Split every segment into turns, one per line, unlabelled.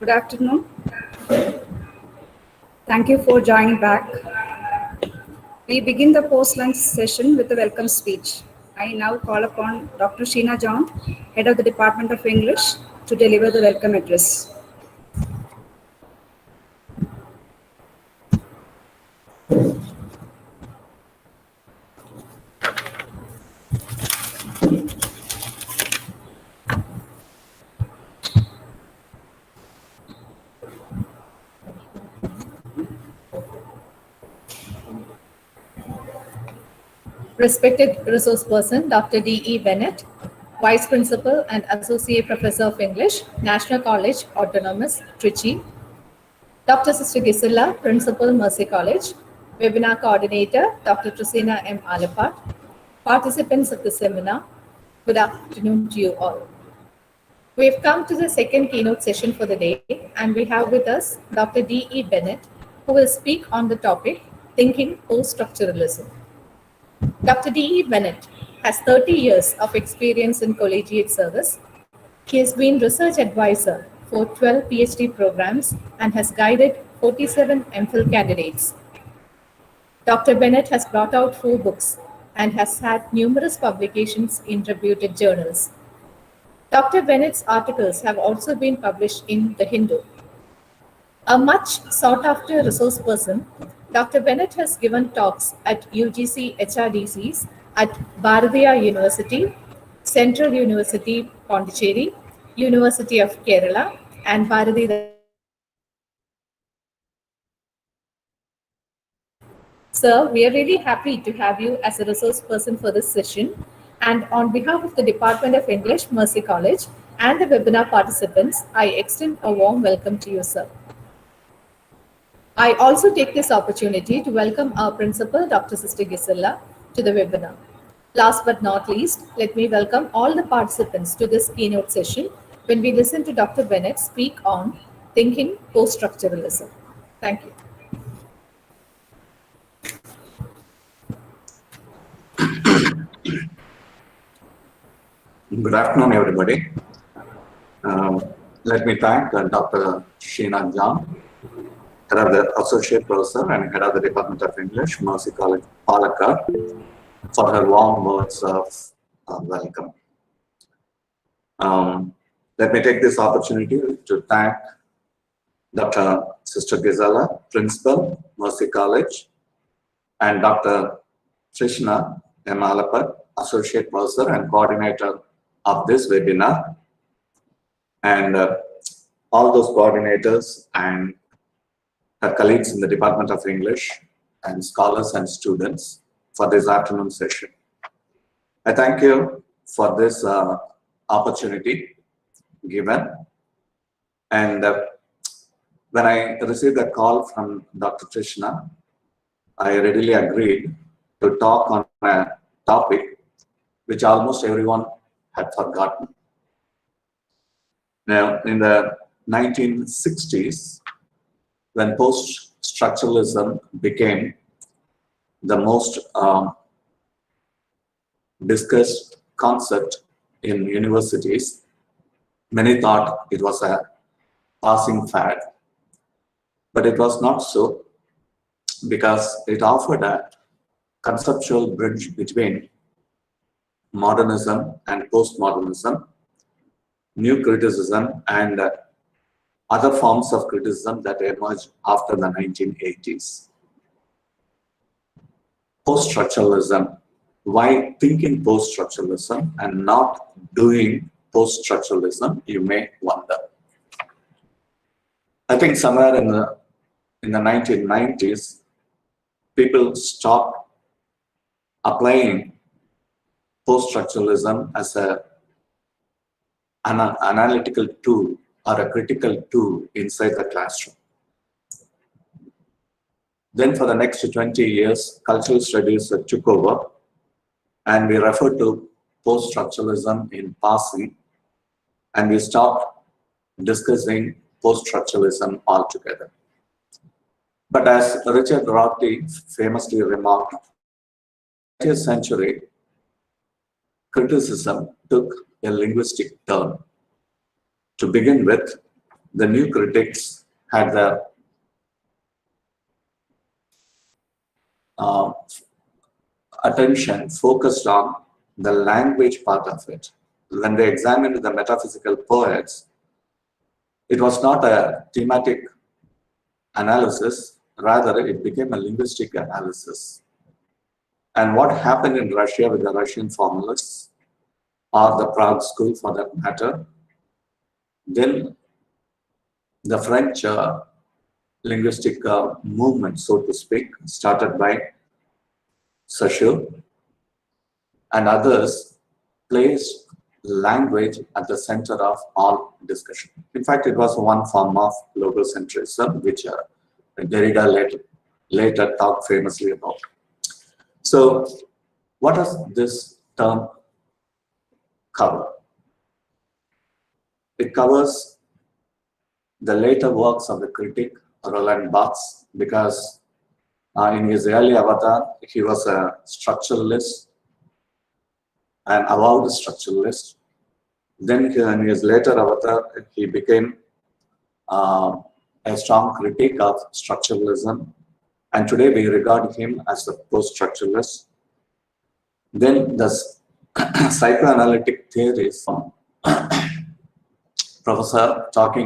Good afternoon. Thank you for joining back. We begin the post-lunch session with a welcome speech. I now call upon Dr. Sheena John, Head of the Department of English, to deliver the welcome address.
Respected resource person, Dr. D.E. Bennett, Vice Principal and Associate Professor of English, National College, Autonomous, Trichy. Dr. Sister Gisela, Principal, Mercy College. Webinar Coordinator, Dr. Trusina M. Alapat. Participants of the seminar, good afternoon to you all. We have come to the second keynote session for the day, and we have with us Dr. D.E. Bennett, who will speak on the topic, Thinking Post-Structuralism. Dr. D.E. Bennett has 30 years of experience in collegiate service. He has been research advisor for 12 PhD programs and has guided 47 MPhil candidates. Dr. Bennett has brought out 4 books and has had numerous publications in reputed journals. Dr. Bennett's articles have also been published in The Hindu. A much sought-after resource person, Dr. Bennett has given talks at UGC HRDCs at Bharatiya University, Central University Pondicherry, University of Kerala, and Bharati. Sir, we are really happy to have you as a resource person for this session. And on behalf of the Department of English, Mercy College, and the webinar participants, I extend a warm welcome to you, sir. I also take this opportunity to welcome our principal, Dr. Sister Gisela, to the webinar. Last but not least, let me welcome all the participants to this keynote session when we listen to Dr. Bennett speak on Thinking Post-Structuralism. Thank you.
Good afternoon, everybody. Let me thank Dr. Sheena John, Head of the Associate Professor and Head of the Department of English, Mercy College, Palakkad, for her warm words of welcome. Let me take this opportunity to thank Dr. Sister Gisela, Principal, Mercy College, and Dr. Trishna M. Alapat, Associate Professor and Coordinator of this webinar, and all those coordinators and her colleagues in the Department of English and scholars and students for this afternoon session. I thank you for this opportunity given. And when I received a call from Dr. Trishna, I readily agreed to talk on a topic which almost everyone had forgotten. Now, in the 1960s, when post-structuralism became the most discussed concept in universities, many thought it was a passing fad. But it was not so, because it offered a conceptual bridge between modernism and postmodernism, new criticism, and other forms of criticism that emerged after the 1980s. Post-structuralism. Why thinking post-structuralism and not doing post-structuralism, you may wonder. I think somewhere in the 1990s, people stopped applying post-structuralism as an analytical tool or a critical tool inside the classroom. Then for the next 20 years, cultural studies took over, and we referred to post-structuralism in passing, and we stopped discussing post-structuralism altogether. But as Richard Rorty famously remarked, in the 20th century, criticism took a linguistic turn. To begin with, the new critics had their attention focused on the language part of it. When they examined the metaphysical poets, it was not a thematic analysis, rather it became a linguistic analysis. And what happened in Russia with the Russian formalists, or the Prague school for that matter, then the French linguistic movement, so to speak, started by Saussure and others, placed language at the center of all discussion. In fact, it was one form of logocentrism, which Derrida later talked famously about. So, what does this term cover? It covers the later works of the critic Roland Barthes, because in his early avatar, he was a structuralist, an avowed structuralist. Then in his later avatar, he became a strong critic of structuralism, and today we regard him as a post-structuralist. Then the psychoanalytic theories, Professor Dr.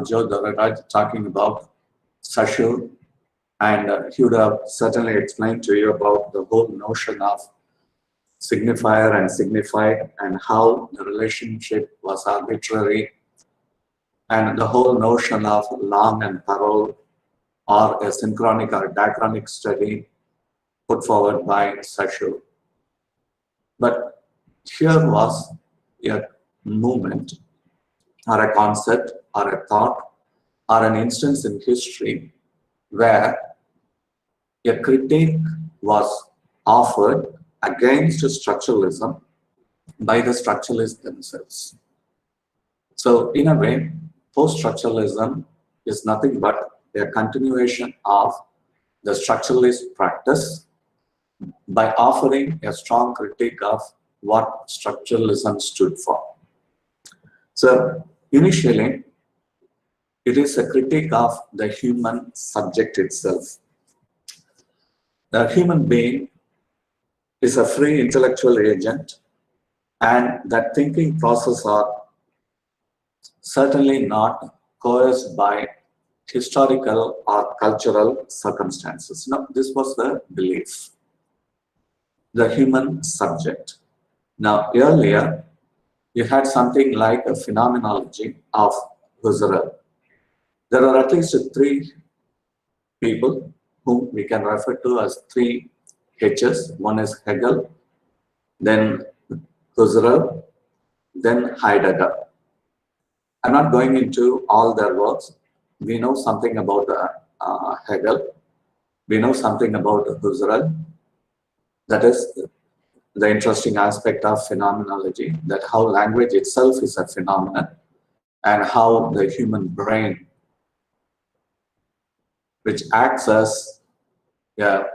Joe Doreraj talking about Saussure, and he would have certainly explained to you about the whole notion of signifier and signified, and how the relationship was arbitrary, and the whole notion of langue and parole, or a synchronic or diachronic study put forward by Saussure. But here was a movement, or a concept, or a thought, or an instance in history where a critique was offered against structuralism by the structuralists themselves. So in a way, post-structuralism is nothing but a continuation of the structuralist practice by offering a strong critique of what structuralism stood for. So initially, it is a critique of the human subject itself. The human being is a free intellectual agent, and that thinking process are certainly not coerced by historical or cultural circumstances. No, this was the belief. The human subject. Now, earlier, you had something like a phenomenology of Husserl. There are at least three people whom we can refer to as three H's. One is Hegel, then Husserl, then Heidegger. I'm not going into all their works. We know something about Hegel. We know something about Husserl. That is the interesting aspect of phenomenology, that how language itself is a phenomenon, and how the human brain, which acts as a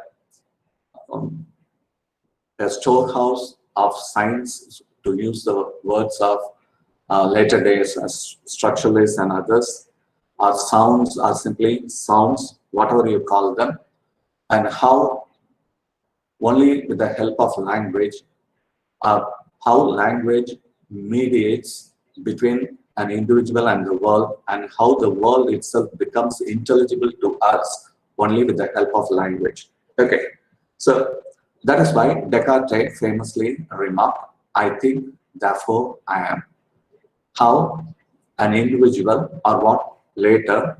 storehouse of science, to use the words of later days as structuralists and others, are sounds, are simply sounds, whatever you call them, and how only with the help of language, how language mediates between an individual and the world, and how the world itself becomes intelligible to us only with the help of language. Okay, so that is why Descartes famously remarked, "I think, therefore I am." How an individual, or what later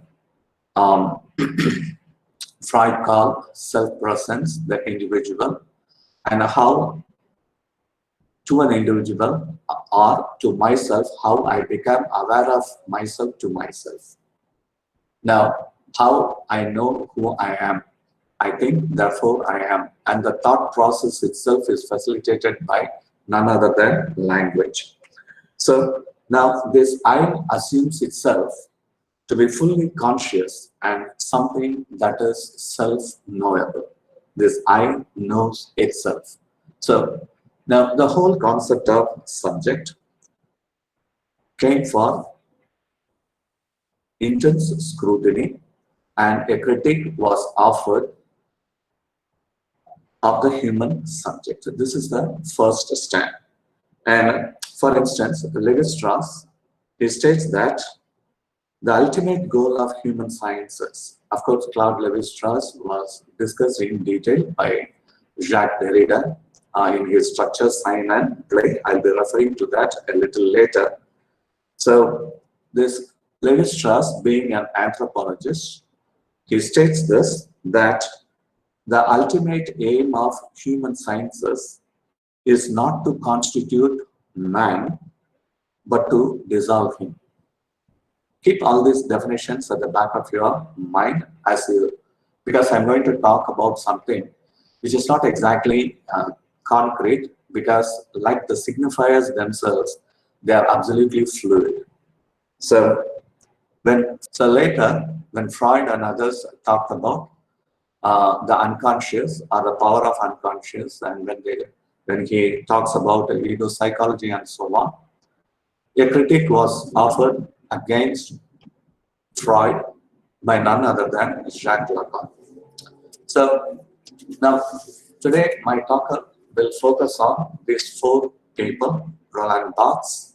Freud called self-presence, the individual, and how to an individual or to myself, how I become aware of myself to myself. Now, how I know who I am. I think, therefore I am. And the thought process itself is facilitated by none other than language. So now this I assumes itself to be fully conscious and something that is self-knowable. This I knows itself. So now the whole concept of subject came for intense scrutiny and a critique was offered of the human subject. So this is the first stand. And for instance, Levi-Strauss, he states that the ultimate goal of human sciences, of course, Claude Levi-Strauss was discussed in detail by Jacques Derrida in his Structure, Sign and Play. I'll be referring to that a little later. So this Levi-Strauss, being an anthropologist, he states this, that the ultimate aim of human sciences is not to constitute man, but to dissolve him. Keep all these definitions at the back of your mind because I'm going to talk about something which is not exactly concrete, because like the signifiers themselves, they are absolutely fluid. So later, when Freud and others talked about the unconscious or the power of unconscious, and when he talks about ego psychology and so on, a critique was offered against Freud by none other than Jacques Lacan. So now today my talk will focus on these four people: Roland Barthes,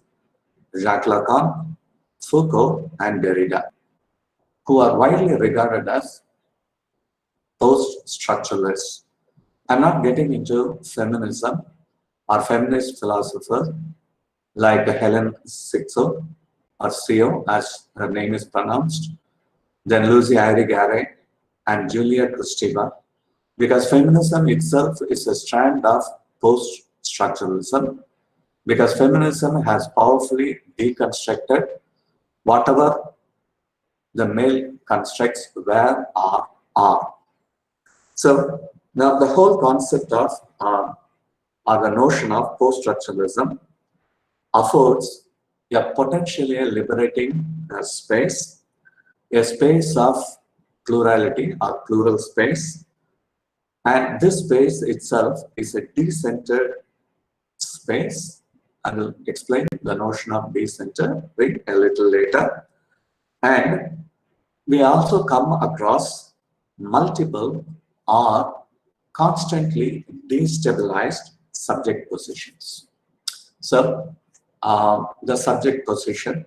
Jacques Lacan, Foucault, and Derrida, who are widely regarded as post-structuralists. I'm not getting into feminism or feminist philosophers like Helen Sixo or Seo, as her name is pronounced, then Lucy Irigaray and Julia Kristeva, because feminism itself is a strand of post-structuralism, because feminism has powerfully deconstructed whatever the male constructs were or are. So now the whole concept of or the notion of post-structuralism affords a potentially liberating space, a space of plurality or plural space. And this space itself is a decentered space. I will explain the notion of decentering a little later. And we also come across multiple or constantly destabilized subject positions. So the subject position,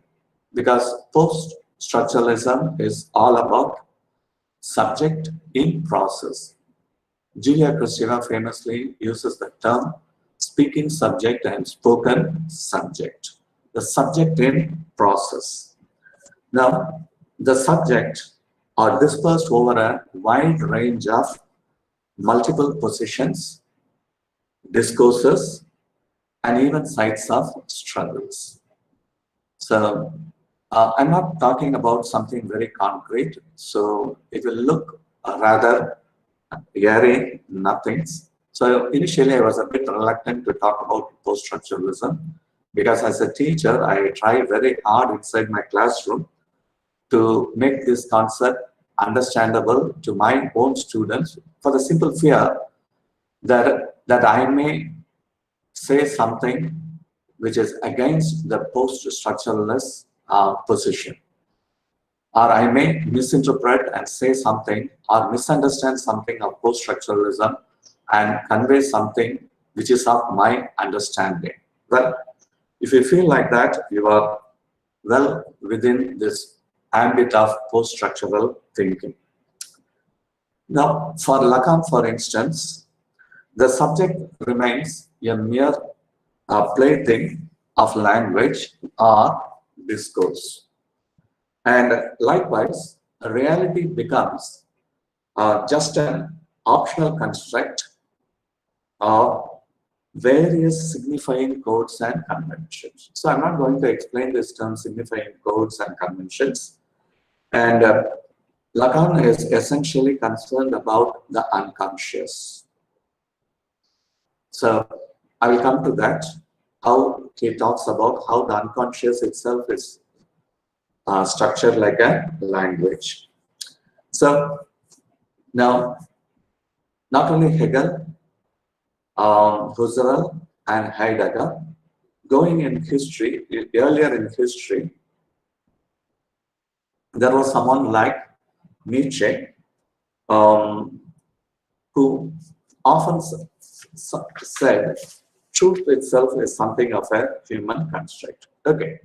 because post-structuralism is all about subject in process. Julia Kristeva famously uses the term speaking subject and spoken subject, the subject in process. Now, the subject are dispersed over a wide range of multiple positions, discourses, and even sites of struggles. So I'm not talking about something very concrete, so it will look rather airy, nothings. So initially I was a bit reluctant to talk about post-structuralism, because as a teacher, I try very hard inside my classroom to make this concept understandable to my own students, for the simple fear that I may say something which is against the post-structuralist position, or I may misinterpret and say something or misunderstand something of post-structuralism and convey something which is of my understanding. Well, if you feel like that, you are well within this ambit of post-structural thinking. Now, for Lacan, for instance, the subject remains a mere plaything of language or discourse. And likewise, reality becomes just an optional construct of various signifying codes and conventions. So I'm not going to explain this term signifying codes and conventions. And Lacan is essentially concerned about the unconscious. So I will come to that, how he talks about how the unconscious itself is structured like a language. So now, not only Hegel, Husserl and Heidegger, going in history, earlier in history, there was someone like Nietzsche, who often said truth itself is something of a human construct. Okay.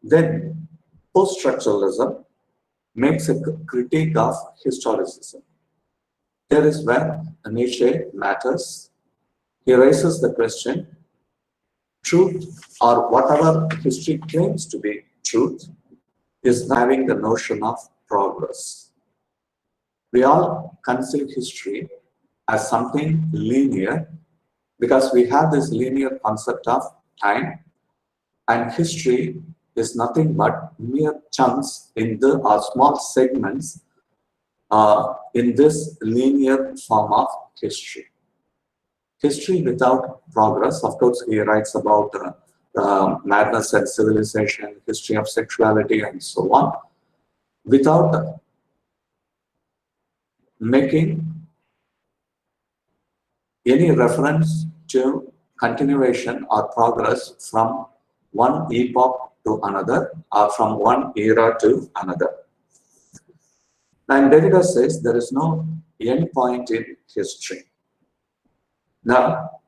Then post-structuralism makes a critique of historicism. Here is where Nietzsche matters. He raises the question, truth or whatever history claims to be truth is having the notion of progress. We all conceive history as something linear because we have this linear concept of time, and history is nothing but mere chunks in the small segments in this linear form of history. History without progress, of course, he writes about madness and civilization, history of sexuality, and so on, without making any reference to continuation or progress from one epoch to another or from one era to another. And Derrida says there is no end point in history. Now,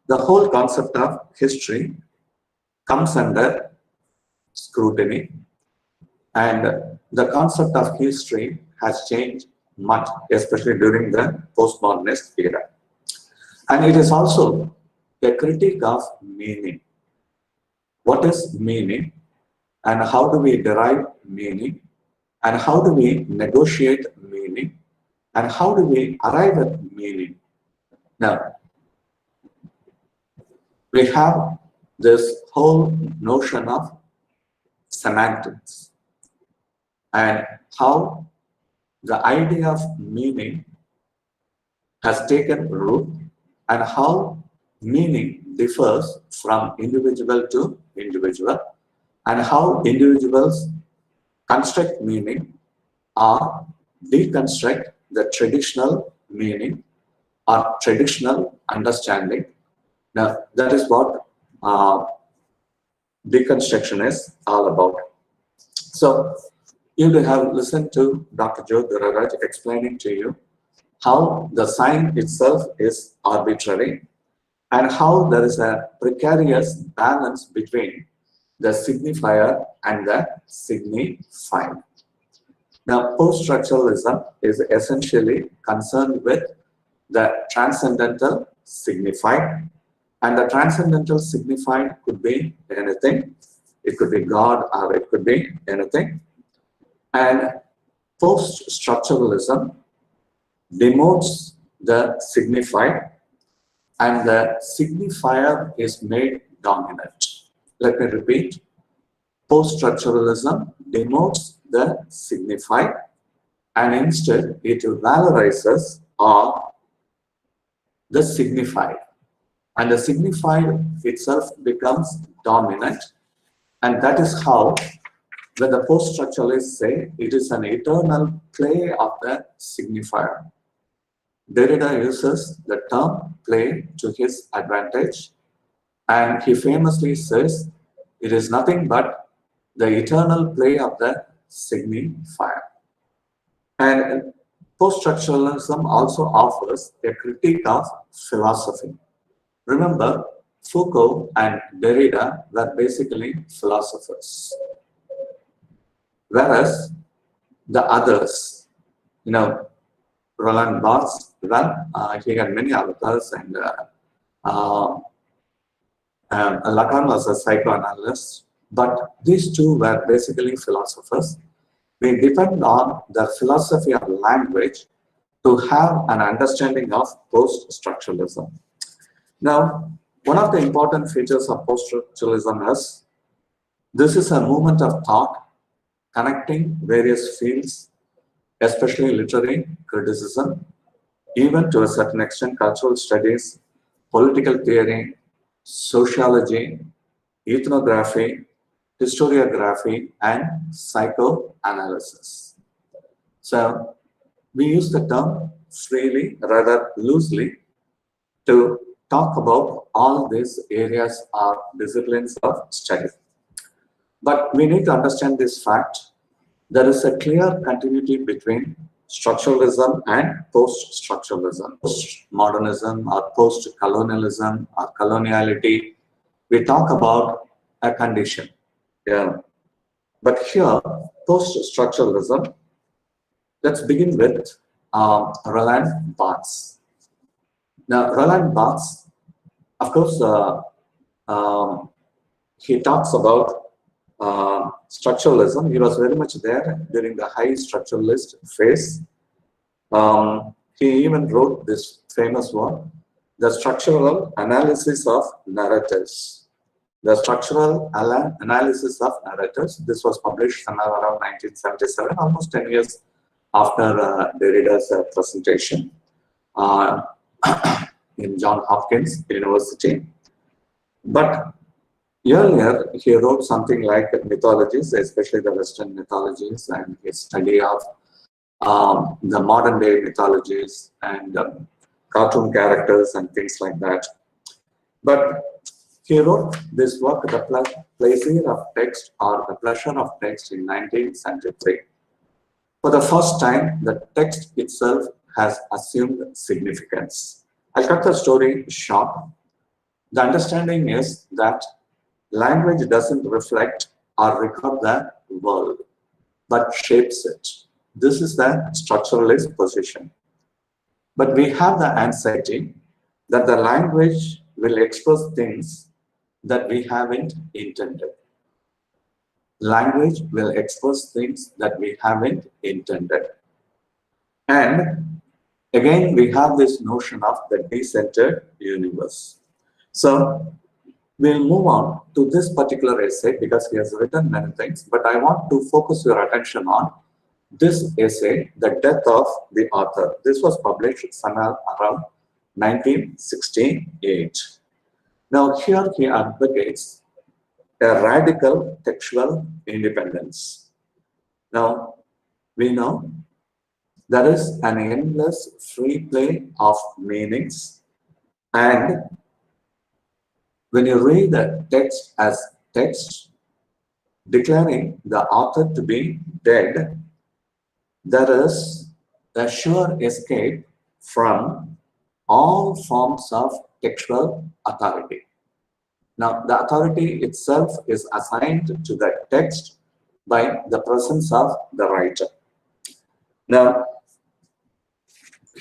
the whole concept of history comes under scrutiny, and the concept of history has changed much, especially during the postmodernist era. And it is also a critique of meaning. What is meaning, and how do we derive meaning, and how do we negotiate meaning, and how do we arrive at meaning? Now, we have this whole notion of semantics and how the idea of meaning has taken root and how meaning differs from individual to individual and how individuals construct meaning or deconstruct the traditional meaning or traditional understanding. Now, that is what deconstruction is all about. So, you will have listened to Dr. Joe Duraraj explaining to you how the sign itself is arbitrary and how there is a precarious balance between the signifier and the signified. Now, post-structuralism is essentially concerned with the transcendental signified, and the transcendental signified could be anything. It could be God or it could be anything. And post-structuralism demotes the signified and the signifier is made dominant. Let me repeat. Post-structuralism demotes the signified and instead it valorizes the signified. And the signified itself becomes dominant, and that is how when the post-structuralists say it is an eternal play of the signifier. Derrida uses the term play to his advantage, and he famously says it is nothing but the eternal play of the signifier. And post-structuralism also offers a critique of philosophy. Remember, Foucault and Derrida were basically philosophers. Whereas the others, Roland Barthes, he had many others, and Lacan was a psychoanalyst, but these two were basically philosophers. We depend on the philosophy of language to have an understanding of post-structuralism. Now, one of the important features of post-structuralism is this is a movement of thought connecting various fields, especially literary criticism, even to a certain extent cultural studies, political theory, sociology, ethnography, historiography, and psychoanalysis. So, we use the term freely, rather loosely, to talk about all these areas or disciplines of study. But we need to understand this fact there is a clear continuity between structuralism and post-structuralism, post-modernism or post-colonialism or coloniality. We talk about a condition. Yeah. But here, post-structuralism, let's begin with Roland Barthes. Now, Roland Barthes, of course, he talks about structuralism. He was very much there during the high structuralist phase. He even wrote this famous one, The Structural Analysis of Narratives. The Structural Analysis of Narratives. This was published somewhere around 1977, almost 10 years after Derrida's presentation in Johns Hopkins University. But earlier, he wrote something like mythologies, especially the Western mythologies, and his study of the modern day mythologies and cartoon characters and things like that. But he wrote this work, The Pleasure of Text or The Pleasure of Text in 1973. For the first time, the text itself has assumed significance. I'll cut the story short. The understanding is that language doesn't reflect or record the world, but shapes it. This is the structuralist position. But we have the anxiety that the language will express things that we haven't intended. Language will express things that we haven't intended. And again, we have this notion of the decentered universe. So we'll move on to this particular essay because he has written many things, but I want to focus your attention on this essay, The Death of the Author. This was published somewhere around 1968. Now here he advocates a radical textual independence. Now we know there is an endless free play of meanings, and when you read the text as text, declaring the author to be dead, there is a sure escape from all forms of textual authority. Now, the authority itself is assigned to the text by the presence of the writer. Now,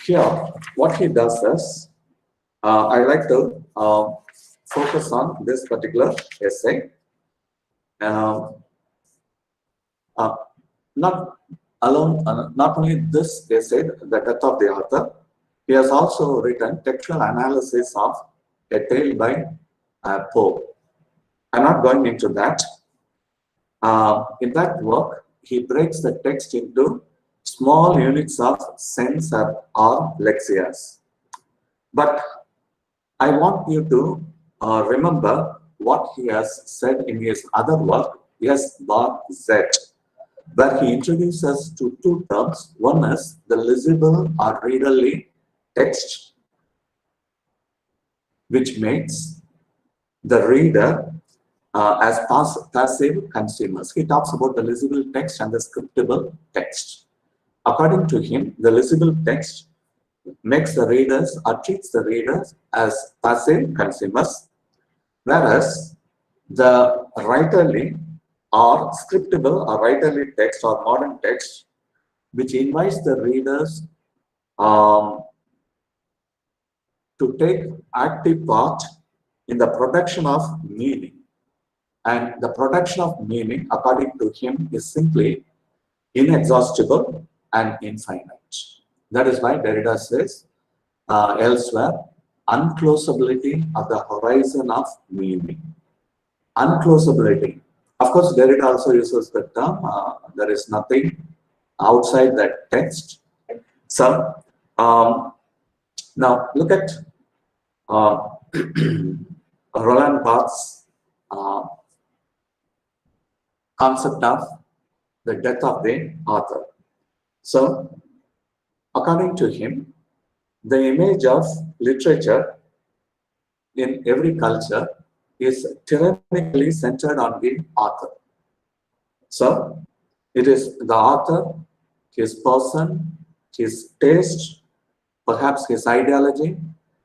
here, what he does is, I like to focus on this particular essay. Not only this essay, The Death of the Author, he has also written textual analysis of A Tale by Poe. I'm not going into that. In that work, he breaks the text into small units of sense or lexias. But I want you to remember what he has said in his other work, S bar Z, where he introduces to two terms. One is the legible or readerly text, which makes the reader as passive consumers. He talks about the legible text and the scriptable text. According to him, the legible text makes the readers or treats the readers as passive consumers, whereas the writerly or scriptable or writerly text or modern text, which invites the readers to take active part in the production of meaning. And the production of meaning, according to him, is simply inexhaustible and infinite. That is why Derrida says elsewhere, unclosability of the horizon of meaning. Unclosability. Of course, Derrida also uses the term, there is nothing outside that text. So, now look at Roland Barthes' concept of the death of the author. So, according to him, the image of literature in every culture is tyrannically centered on the author. So, It is the author, his person, his taste, perhaps his ideology,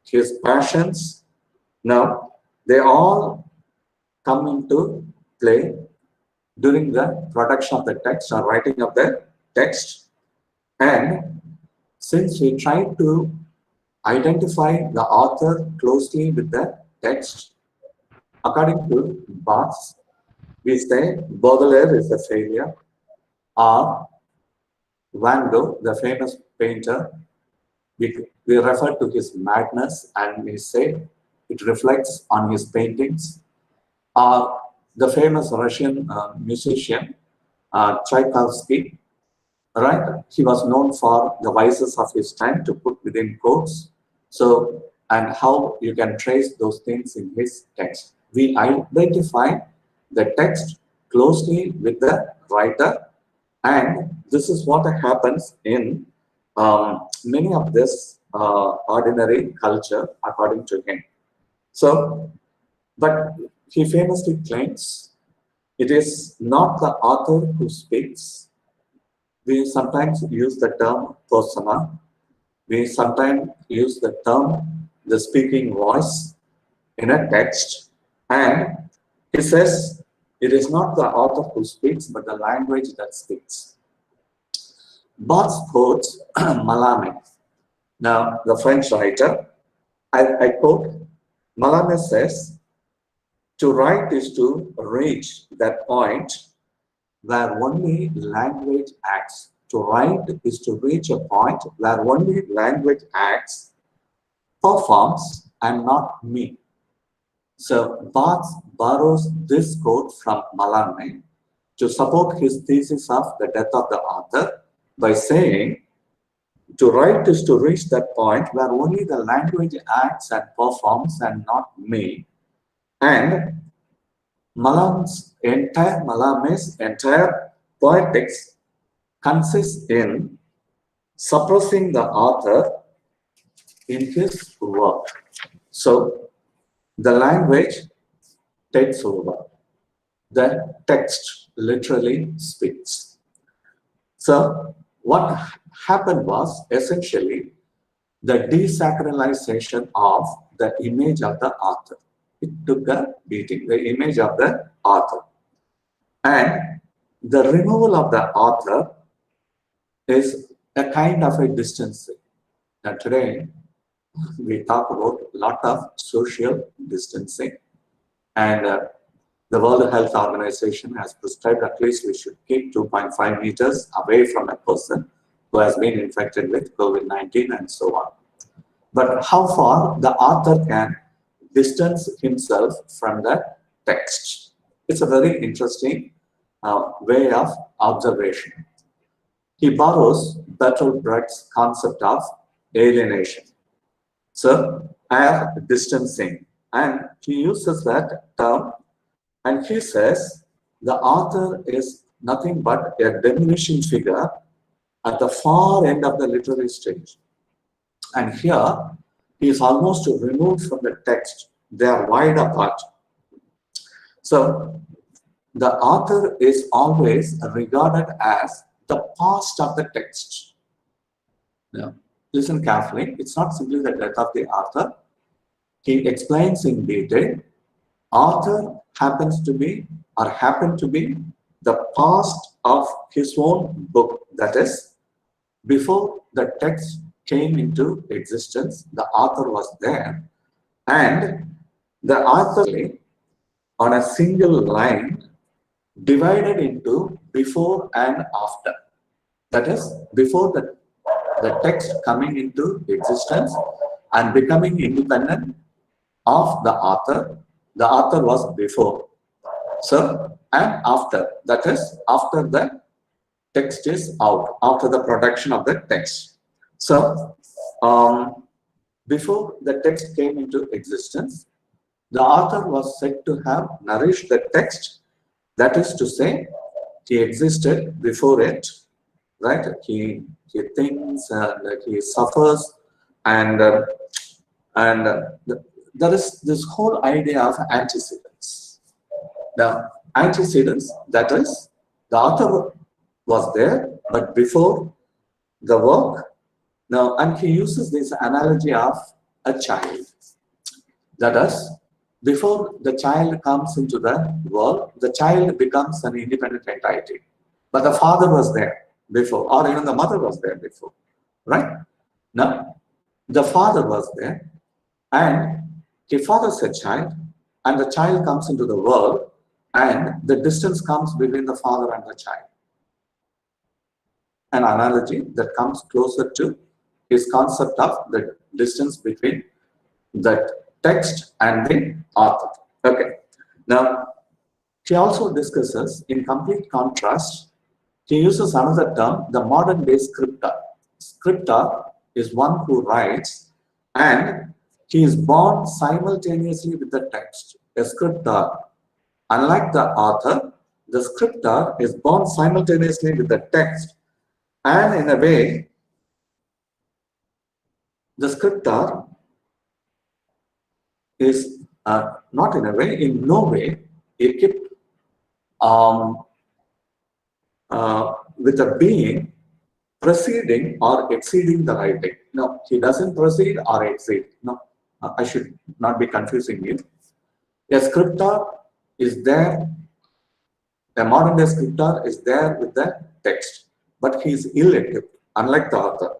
his passions. Now, they all come into play during the production of the text or writing of the text. And since we try to identify the author closely with the text, according to Barthes, we say Baudelaire is a failure, or Van Gogh, the famous painter, we refer to his madness and we say it reflects on his paintings, or the famous Russian musician Tchaikovsky, right? He was known for the vices of his time, to put within quotes. So, and how you can trace those things in his text. We identify the text closely with the writer, and this is what happens in many of this ordinary culture, according to him. So, but he famously claims it is not the author who speaks. We sometimes use the term persona. We sometimes use the term the speaking voice in a text. And he says it is not the author who speaks, but the language that speaks. Barthes quotes Mallarmé. Now, the French writer, I quote, Mallarmé says, to write is to reach that point where only language acts. To write is to reach a point where only language acts, performs, and not me. So Barthes borrows this quote from Mallarmé to support his thesis of the death of the author by saying, to write is to reach that point where only the language acts and performs and not me. And Mallarmé's entire poetics consists in suppressing the author in his work. So the language takes over. The text literally speaks. So what happened was essentially the desacralization of the image of the author. It took a beating, the image of the author. And the removal of the author is a kind of a distancing. Now today, we talk about a lot of social distancing. And the World Health Organization has prescribed at least we should keep 2.5 meters away from a person who has been infected with COVID-19 and so on. But how far the author can distance himself from the text? It's a very interesting way of observation. He borrows Bertolt Brecht's concept of alienation. So, distancing. And he uses that term, and he says the author is nothing but a diminishing figure at the far end of the literary stage. And here, he is almost removed from the text. They are wide apart. So, the author is always regarded as the past of the text. Now, listen carefully. It's not simply the death of the author. He explains in detail. Author happens to be or happened to be the past of his own book. That is, before the text came into existence, the author was there, and the author on a single line divided into before and after. That is, before the text coming into existence and becoming independent of the author was before. So, and after, that is, after the text is out, after the production of the text. So, before the text came into existence, the author was said to have nourished the text. That is to say, he existed before it, right? He thinks and he suffers, and there is this whole idea of antecedents. The antecedents, that is, the author was there, but before the work. Now, and he uses this analogy of a child. That is, before the child comes into the world, the child becomes an independent entity. But the father was there before, or even the mother was there before, right? Now, the father was there, and he fathers a child, and the child comes into the world, and the distance comes between the father and the child. An analogy that comes closer to his concept of the distance between the text and the author. Okay. Now, he also discusses, in complete contrast, he uses another term, the modern day scripter. Scripter is one who writes, and he is born simultaneously with the text. A scripter, unlike the author, the scripter is born simultaneously with the text, and in a way, the scripter is not in a way, in no way, equipped with a being preceding or exceeding the writing. No, he doesn't precede or exceed. No, I should not be confusing you. A scripter is there, a modern day scripter is there with the text, but he is ill-equipped, unlike the author.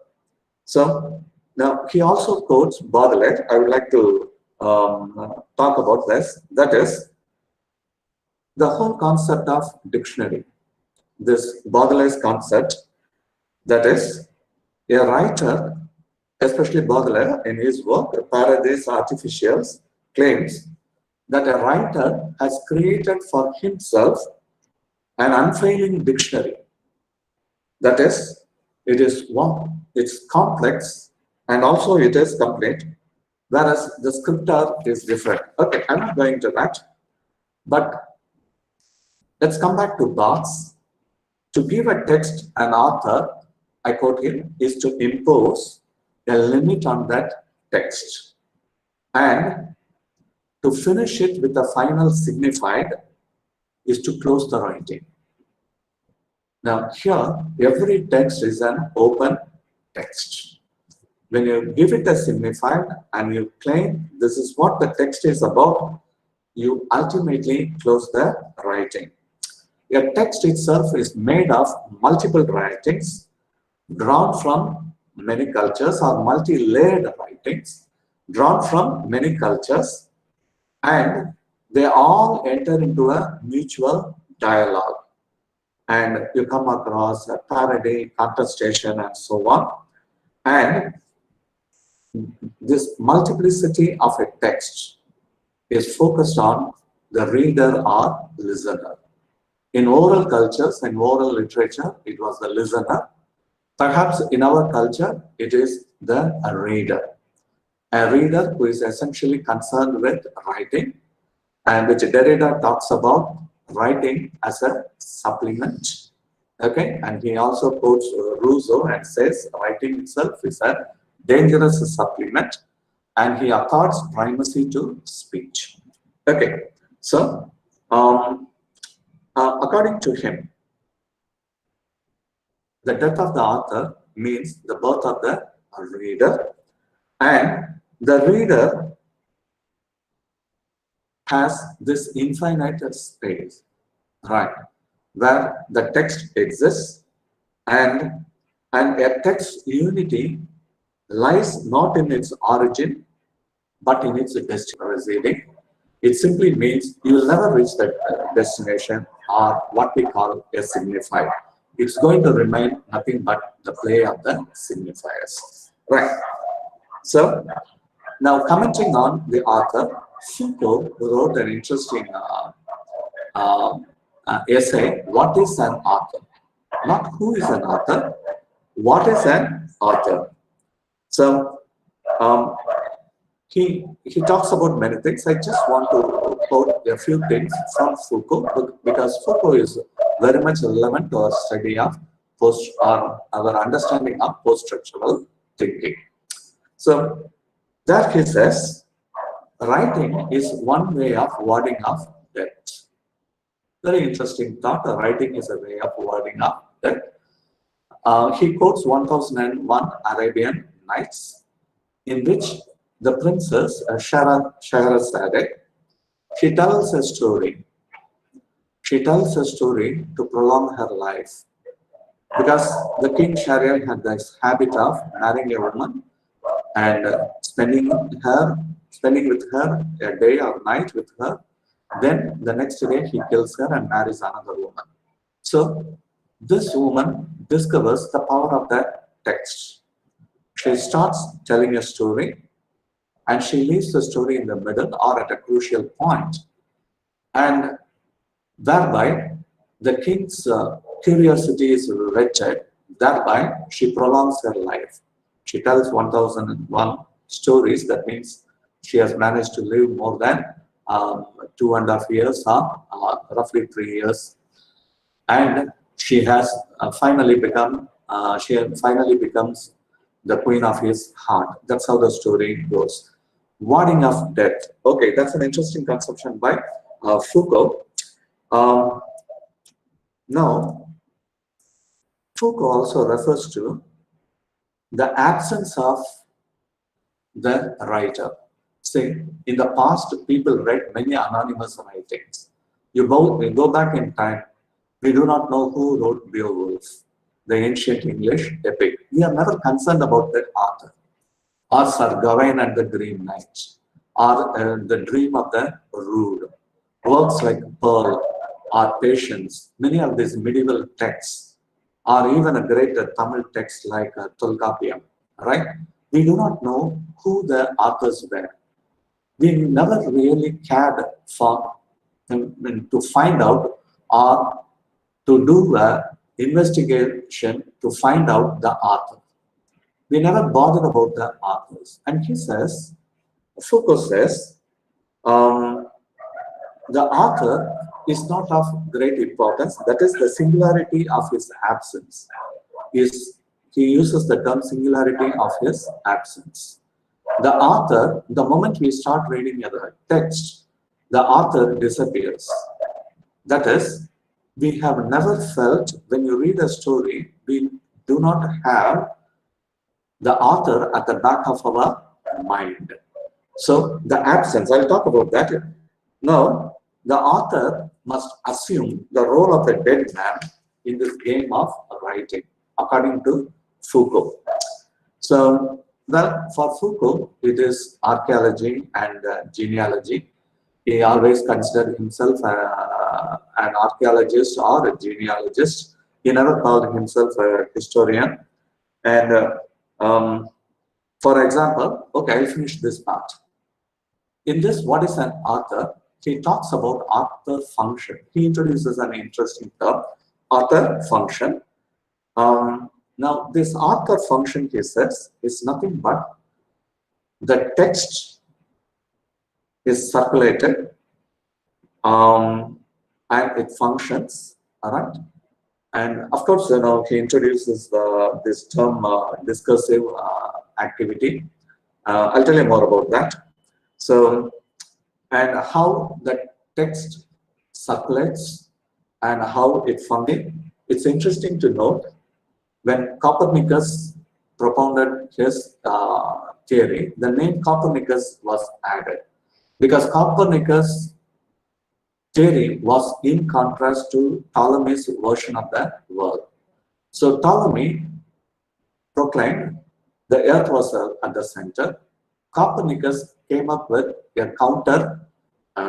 So, now he also quotes Baudelaire. I would like to talk about this. That is, the whole concept of dictionary. This Baudelaire's concept, that is, a writer, especially Baudelaire in his work, Paradise Artificials, claims that a writer has created for himself an unfailing dictionary. That is, it is one, it's complex, and also it is complete, whereas the scripter is different. Okay, I'm not going to that, but let's come back to Barthes. To give a text an author, I quote him, is to impose a limit on that text, and to finish it with a final signified is to close the writing. Now here, every text is an open text. When you give it a signified and you claim this is what the text is about, you ultimately close the writing. A text itself is made of multiple writings drawn from many cultures, or multi-layered writings drawn from many cultures, and they all enter into a mutual dialogue. And you come across a parody, contestation, and so on. And this multiplicity of a text is focused on the reader or listener. In oral cultures and oral literature, it was the listener. Perhaps in our culture, it is the reader. A reader who is essentially concerned with writing, and which Derrida talks about writing as a supplement. Okay, and he also quotes Rousseau and says writing itself is a dangerous supplement, and he accords primacy to speech. Okay, so according to him, the death of the author means the birth of the reader, and the reader has this infinite space, right, where the text exists, and a text unity lies not in its origin, but in its destination. It simply means you will never reach that destination, or what we call a signifier. It's going to remain nothing but the play of the signifiers. Right. So, now commenting on the author, Foucault wrote an interesting essay, What is an Author? Not who is an author, what is an author? So, he talks about many things. I just want to quote a few things from Foucault, because Foucault is very much relevant to our study of our understanding of post-structural thinking. So there he says, writing is one way of warding off death. Very interesting thought. Writing is a way of warding off death. He quotes 1001 Arabian Nights, in which the princess Scheherazade, she tells a story. She tells a story to prolong her life, because the king Shahryar had this habit of marrying a woman and spending with her a day or night with her. Then the next day he kills her and marries another woman. So this woman discovers the power of that text. She starts telling a story, and she leaves the story in the middle or at a crucial point, and thereby the king's curiosity is whetted. Thereby she prolongs her life. She tells 1001 stories. That means she has managed to live more than 2.5 years, or roughly 3 years, and she has finally becomes the queen of his heart. That's how the story goes. Warding of death. Okay, that's an interesting conception by Foucault. Now, Foucault also refers to the absence of the writer. See, in the past, people read many anonymous writings. We go back in time, we do not know who wrote Beowulf, the ancient English epic. We are never concerned about that author, or Sir Gawain and the Green Knight, or the Dream of the Rood. Works like Pearl or Patience, many of these medieval texts, or even a great Tamil text like Tolkappiyam, right? We do not know who the authors were. We never really cared for to find out, or to do an investigation to find out the author. We never bothered about the authors. And Foucault says, the author is not of great importance. That is the singularity of his absence. He uses the term singularity of his absence. The author, the moment we start reading a text, the author disappears. That is, we have never felt, when you read a story, we do not have the author at the back of our mind. So the absence, I'll talk about that. Now, the author must assume the role of a dead man in this game of writing, according to Foucault. So, well, for Foucault, it is archaeology and genealogy. He always considered himself an archaeologist or a genealogist. He never called himself a historian. And for example, okay, I'll finish this part. In this, what is an author? He talks about author function. He introduces an interesting term, author function. Now, this author function, he says, is nothing but the text is circulated and it functions, all right? And of course, he introduces this term discursive activity. I'll tell you more about that. So, and how the text circulates and how it functions. It's interesting to note, when Copernicus propounded his theory, the name Copernicus was added, because Copernicus' theory was in contrast to Ptolemy's version of the world. So Ptolemy proclaimed the earth was at the center. Copernicus came up with a counter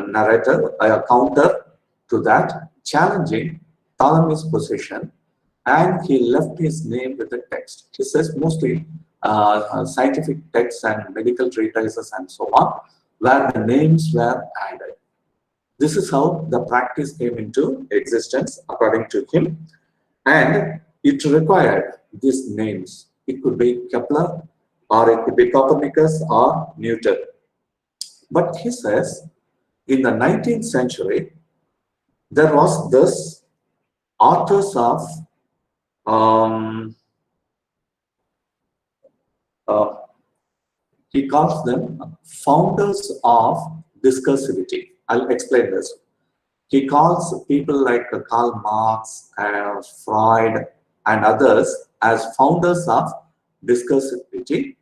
narrative, a counter to that, challenging Ptolemy's position, and he left his name with the text. He says mostly scientific texts and medical treatises and so on, where the names were added. This is how the practice came into existence, according to him, and it required these names. It could be Kepler, or it could be Copernicus or Newton. But he says, in the 19th century, there was this authors of he calls them founders of discursivity. I'll explain this. He calls people like Karl Marx, Freud, and others as founders of discursivity,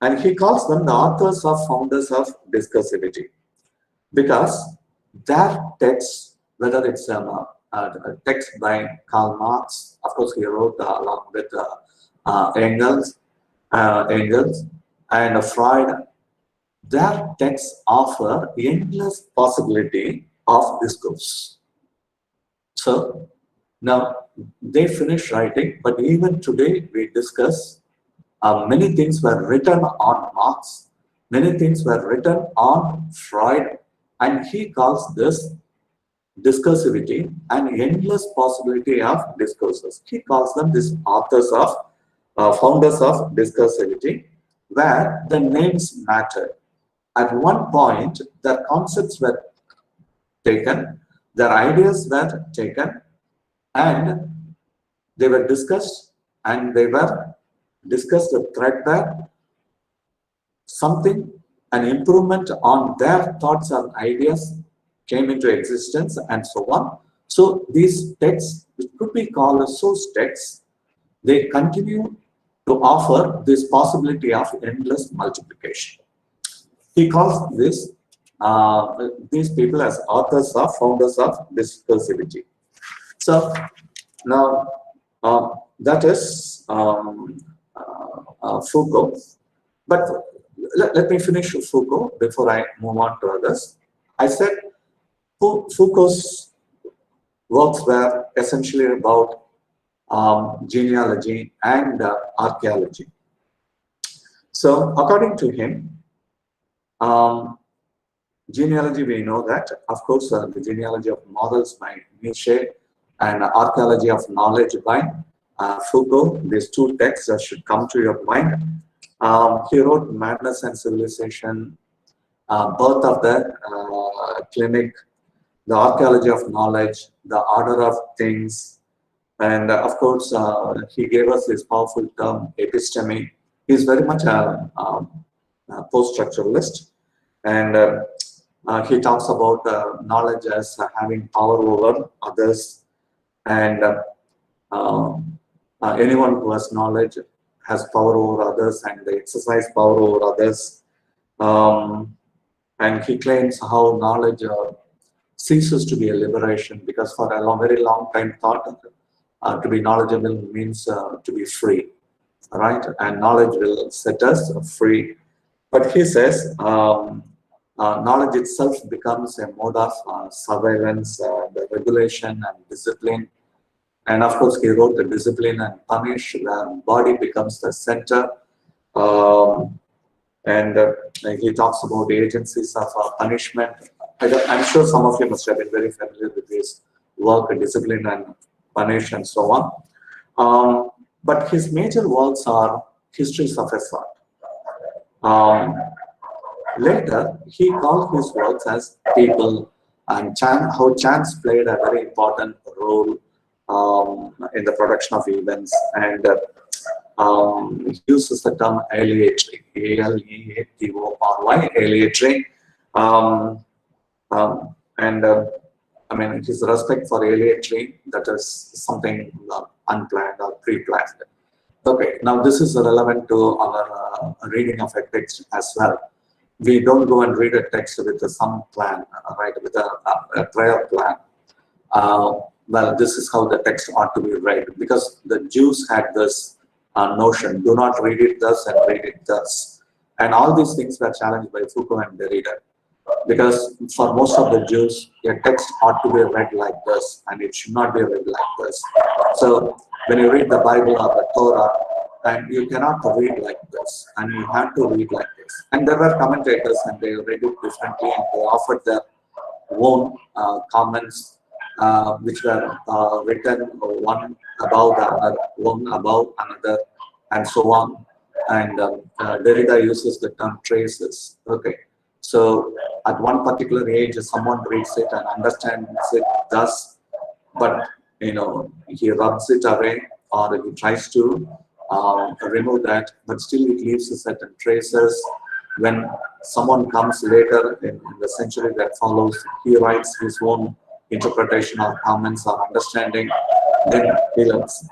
and he calls them the authors of founders of discursivity because their texts, whether it's a text by Karl Marx, of course he wrote along with Engels, and Freud, their texts offer endless possibility of discourse. So now they finish writing, but even today we discuss many things were written on Marx, many things were written on Freud, and he calls this discursivity an endless possibility of discourses. He calls them these authors of founders of discursivity, where the names matter. At one point, their concepts were taken, their ideas were taken, and they were discussed, and they were discussed threadbare, something, an improvement on their thoughts and ideas came into existence, and so on. So these texts, which could be called as source texts, they continue to offer this possibility of endless multiplication. He calls these people as authors of founders of discursivity. So now that is Foucault. But let me finish Foucault before I move on to others. I said Foucault's works were essentially about genealogy and archaeology. So according to him, genealogy, we know that, of course, the genealogy of morals by Nietzsche and archaeology of knowledge by Foucault, these two texts should come to your mind. He wrote Madness and Civilization, Birth of the Clinic, The Archaeology of Knowledge, The Order of Things, and of course, he gave us this powerful term, episteme. He's very much a post-structuralist, and he talks about knowledge as having power over others, and anyone who has knowledge has power over others, and they exercise power over others. And he claims how knowledge ceases to be a liberation, because for a very long time thought to be knowledgeable means to be free, right? And knowledge will set us free. But he says knowledge itself becomes a mode of surveillance, the regulation and discipline. And of course, he wrote the Discipline and Punish, where body becomes the center. And he talks about the agencies of punishment. I'm sure some of you must have been very familiar with his work, Discipline and Punish, and so on. But his major works are histories of a sort. Later, he called his works as People, and how chance played a very important role in the production of events, and he uses the term aleatory, A-L-E-A-T-O-R-Y, aleatory, and I mean, his respect for aleatory, that is something unplanned or pre-planned. Okay, now this is relevant to our reading of a text as well. We don't go and read a text with some plan, right, with a prior plan. Well, this is how the text ought to be read, because the Jews had this notion, do not read it thus and read it thus. And all these things were challenged by Foucault and Derrida, because for most of the Jews, a text ought to be read like this, and it should not be read like this. So when you read the Bible or the Torah, and you cannot read like this, and you have to read like this. And there were commentators, and they read it differently, and they offered their own comments, which were written one above the other, one above another, and so on. And Derrida uses the term traces. Okay, so at one particular age, someone reads it and understands it thus, but he rubs it away, or he tries to remove that, but still it leaves certain traces. When someone comes later in the century that follows, he writes his own interpretation or comments or understanding, then he learns.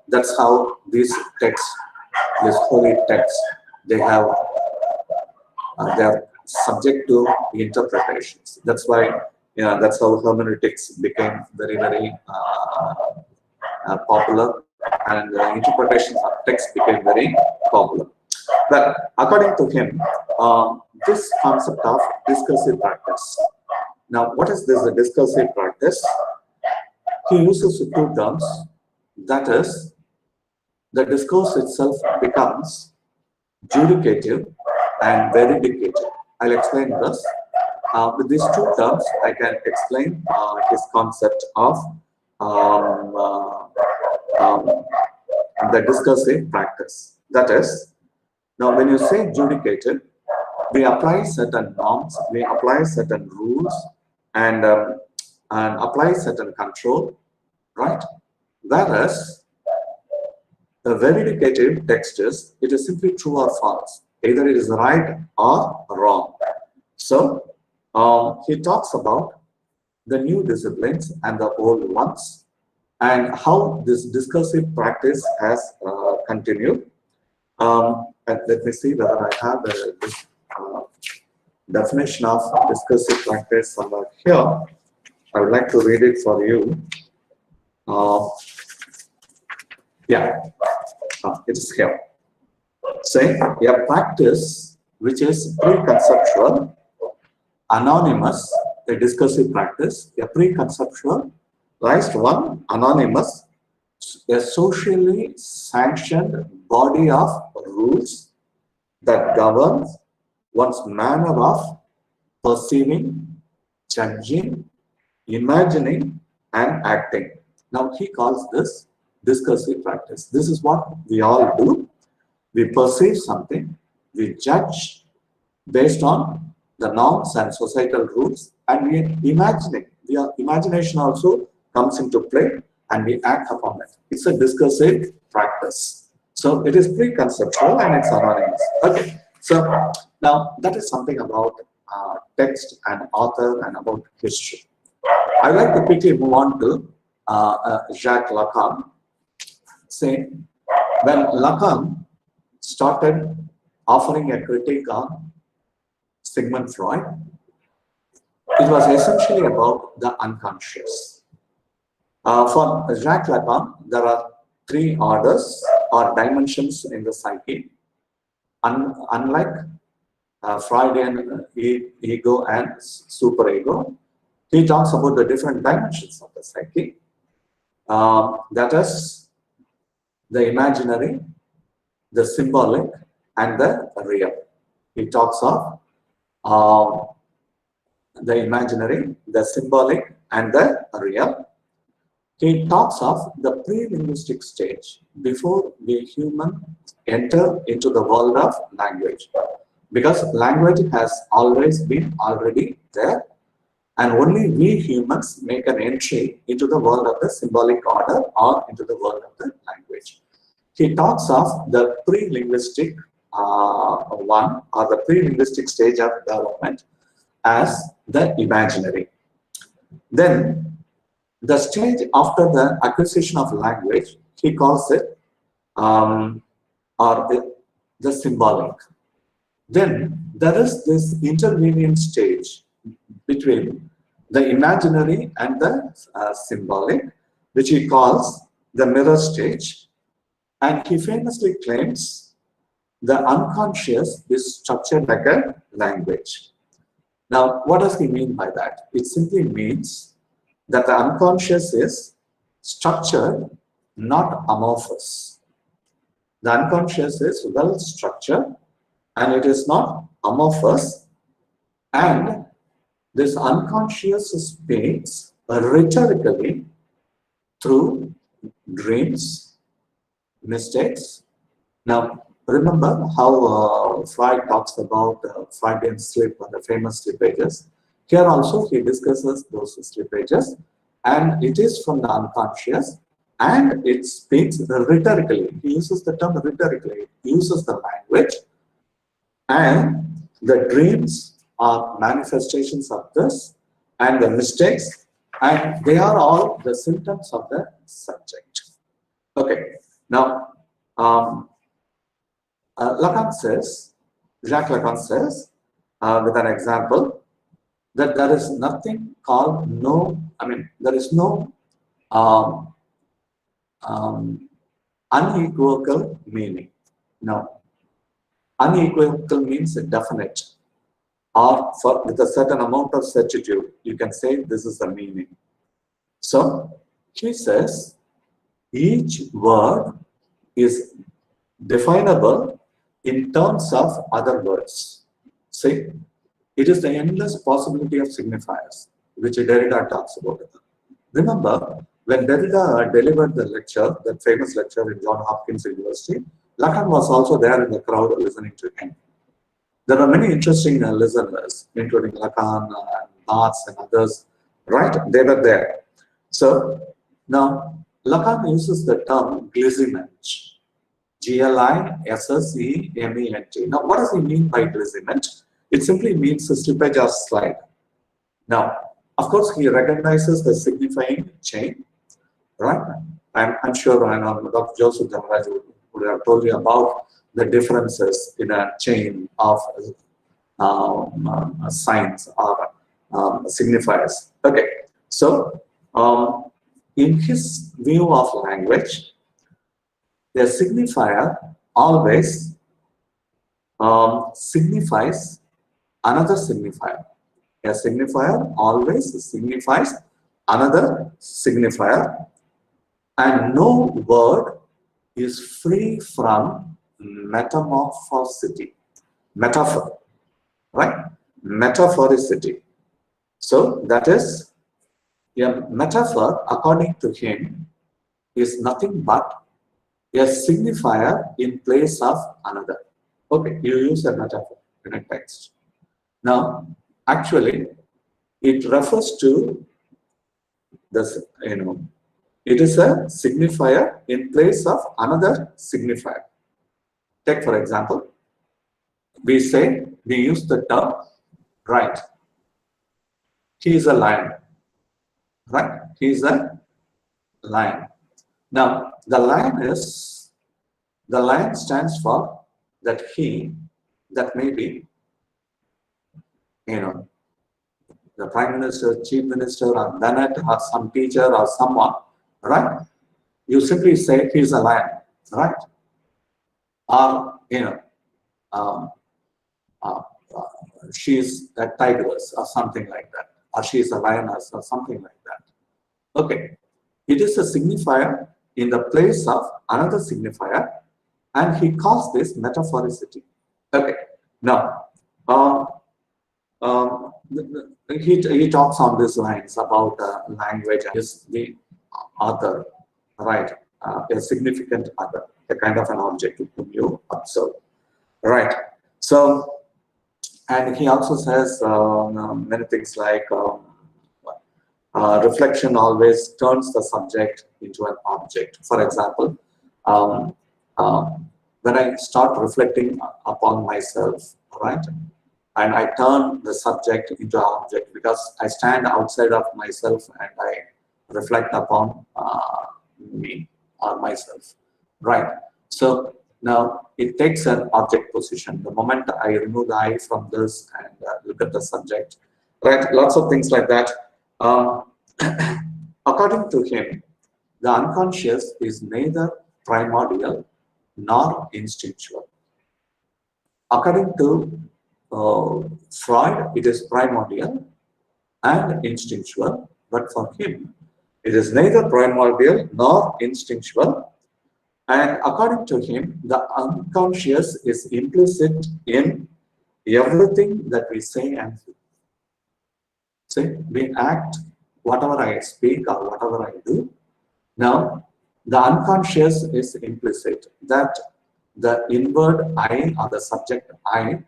That's how these texts, these holy texts, they are subject to interpretations. That's why, that's how hermeneutics became very, very popular, and interpretations of text became very popular. But according to him, this concept of discursive practice. Now, what is this, a discursive practice? He uses two terms. That is, the discourse itself becomes judicative and veridicative. I'll explain this. With these two terms, I can explain his concept of the discursive practice. That is, now when you say judicative, we apply certain norms, we apply certain rules, and apply certain control, right? Whereas the veridicative text is, it is simply true or false. Either it is right or wrong. So he talks about the new disciplines and the old ones, and how this discursive practice has continued. And let me see whether I have this definition of discursive practice somewhere here. I would like to read it for you. It is here. Say, a practice which is preconceptual, anonymous, a discursive practice, a preconceptual, one, anonymous, a socially sanctioned body of rules that governs one's manner of perceiving, judging, imagining, and acting. Now he calls this discursive practice. This is what we all do. We perceive something, we judge based on the norms and societal rules, and we imagining. Imagination also comes into play, and we act upon it. It's a discursive practice. So it is preconceptual and it's anonymous. Okay. So now that is something about text and author and about history. I'd like to quickly move on to Jacques Lacan. Say, when Lacan started offering a critique on Sigmund Freud, it was essentially about the unconscious. For Jacques Lacan, there are three orders or dimensions in the psyche. Unlike Freudian ego and superego, he talks about the different dimensions of the psyche. That is the imaginary, the symbolic, and the real. He talks of the imaginary, the symbolic, and the real. He talks of the pre-linguistic stage before we human enter into the world of language. Because language has always been already there, and only we humans make an entry into the world of the symbolic order or into the world of the language. He talks of the pre-linguistic one, or the pre-linguistic stage of development, as the imaginary. Then the stage after the acquisition of language, he calls it or the symbolic. Then there is this intermediate stage between the imaginary and the symbolic, which he calls the mirror stage. And he famously claims the unconscious is structured like a language. Now, what does he mean by that? It simply means that the unconscious is structured, not amorphous. The unconscious is well structured and it is not amorphous, and this unconscious speaks rhetorically through dreams, mistakes. Now, remember how Freud talks about Freudian sleep and the famous sleepages. Here also he discusses those sleepages, and it is from the unconscious, and it speaks rhetorically. He uses the term rhetorically. He uses the language, and the dreams are manifestations of this, and the mistakes, and they are all the symptoms of the subject. Okay, Now, Jacques Lacan says, with an example, that there is nothing called there is no unequivocal meaning. No, unequivocal means definite, or with a certain amount of certitude, you can say this is the meaning. So he says each word is definable in terms of other words. See, it is the endless possibility of signifiers, which Derrida talks about. Remember, when Derrida delivered the lecture, that famous lecture in Johns Hopkins University, Lacan was also there in the crowd listening to him. There are many interesting listeners, including Lacan, Marx, and others, right? They were there. So now Lacan uses the term glisement, G-L-I-S-S-E-M-E-N-T. Now, what does he mean by glisement? It simply means a slippage or slide. Now, of course, he recognizes the signifying chain, right? I'm sure Dr. Joseph Dhamaraj would have told you about the differences in a chain of signs or signifiers. Okay, so in his view of language, a signifier always signifies another signifier. A signifier always signifies another signifier, and no word is free from metamorphosity. Metaphor, right? Metaphoricity. So that is, a metaphor, according to him, is nothing but a signifier in place of another. Okay, you use a metaphor in a text. Now, actually, it refers to this, it is a signifier in place of another signifier. Take, for example, we use the term, right? He is a lion, right? He is a lion. Now, the lion stands for that may be, the Prime Minister, Chief Minister, or Bennett, or some teacher, or someone, right? You simply say he's a lion, right? Or, she's a tigress, or something like that. Or she's a lioness, or something like that. Okay. It is a signifier in the place of another signifier, and he calls this metaphoricity. Okay. Now, he talks on these lines about language is the other, right? A significant other, a kind of an object whom you observe, right? So, and he also says many things like reflection always turns the subject into an object. For example, when I start reflecting upon myself, right? And I turn the subject into an object because I stand outside of myself and I reflect upon me or myself, right? So now it takes an object position. The moment I remove the eye from this and look at the subject, right? Lots of things like that. According to him, the unconscious is neither primordial nor instinctual. According to Freud, it is primordial and instinctual, but for him, it is neither primordial nor instinctual. And according to him, the unconscious is implicit in everything that we say and do. See, we act, whatever I speak or whatever I do. Now, the unconscious is implicit, that the inward I or the subject I,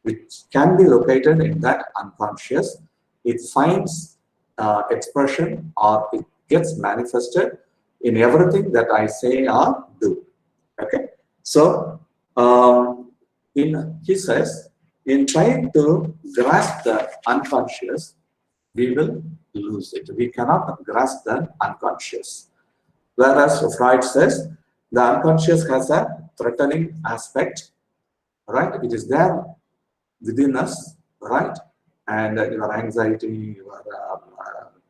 which can be located in that unconscious, it finds expression or it gets manifested in everything that I say or do. Okay, so he says, in trying to grasp the unconscious, we will lose it. We cannot grasp the unconscious. Whereas Freud says, The unconscious has a threatening aspect, right? It is there within us, right? And your anxiety, your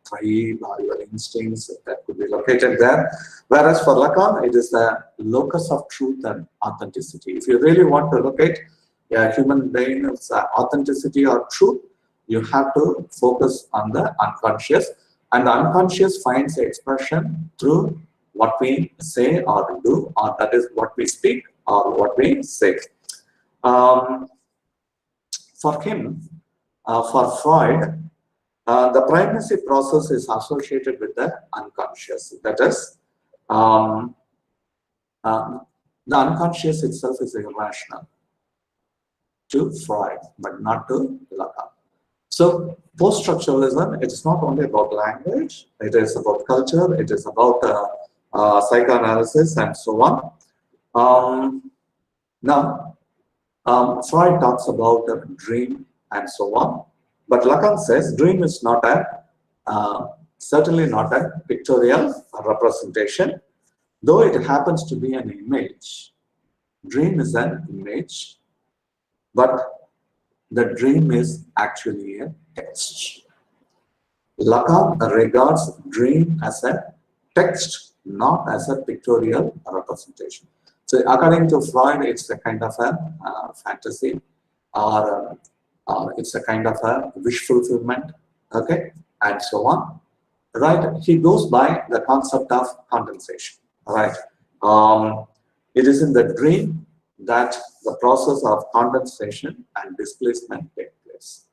pride, or your instincts that could be located there. Whereas for Lacan, it is the locus of truth and authenticity. If you really want to locate a human being's authenticity or truth, you have to focus on the unconscious, and the unconscious finds expression through what we say or do, or that is what we speak or what we say. For him, for Freud, the primacy process is associated with the unconscious. That is, the unconscious itself is irrational to Freud, but not to Lacan. So, post-structuralism, it is not only about language, it is about culture, it is about psychoanalysis, and so on. Now, Freud talks about a dream and so on, but Lacan says dream is not certainly not a pictorial representation, though it happens to be an image. Dream is an image, but the dream is actually a text. Lacan regards dream as a text, not as a pictorial representation. So according to Freud, it's a kind of a fantasy, or it's a kind of a wish fulfillment, okay, and so on. Right? He goes by the concept of condensation. Right? It is in the dream that the process of condensation and displacement take place.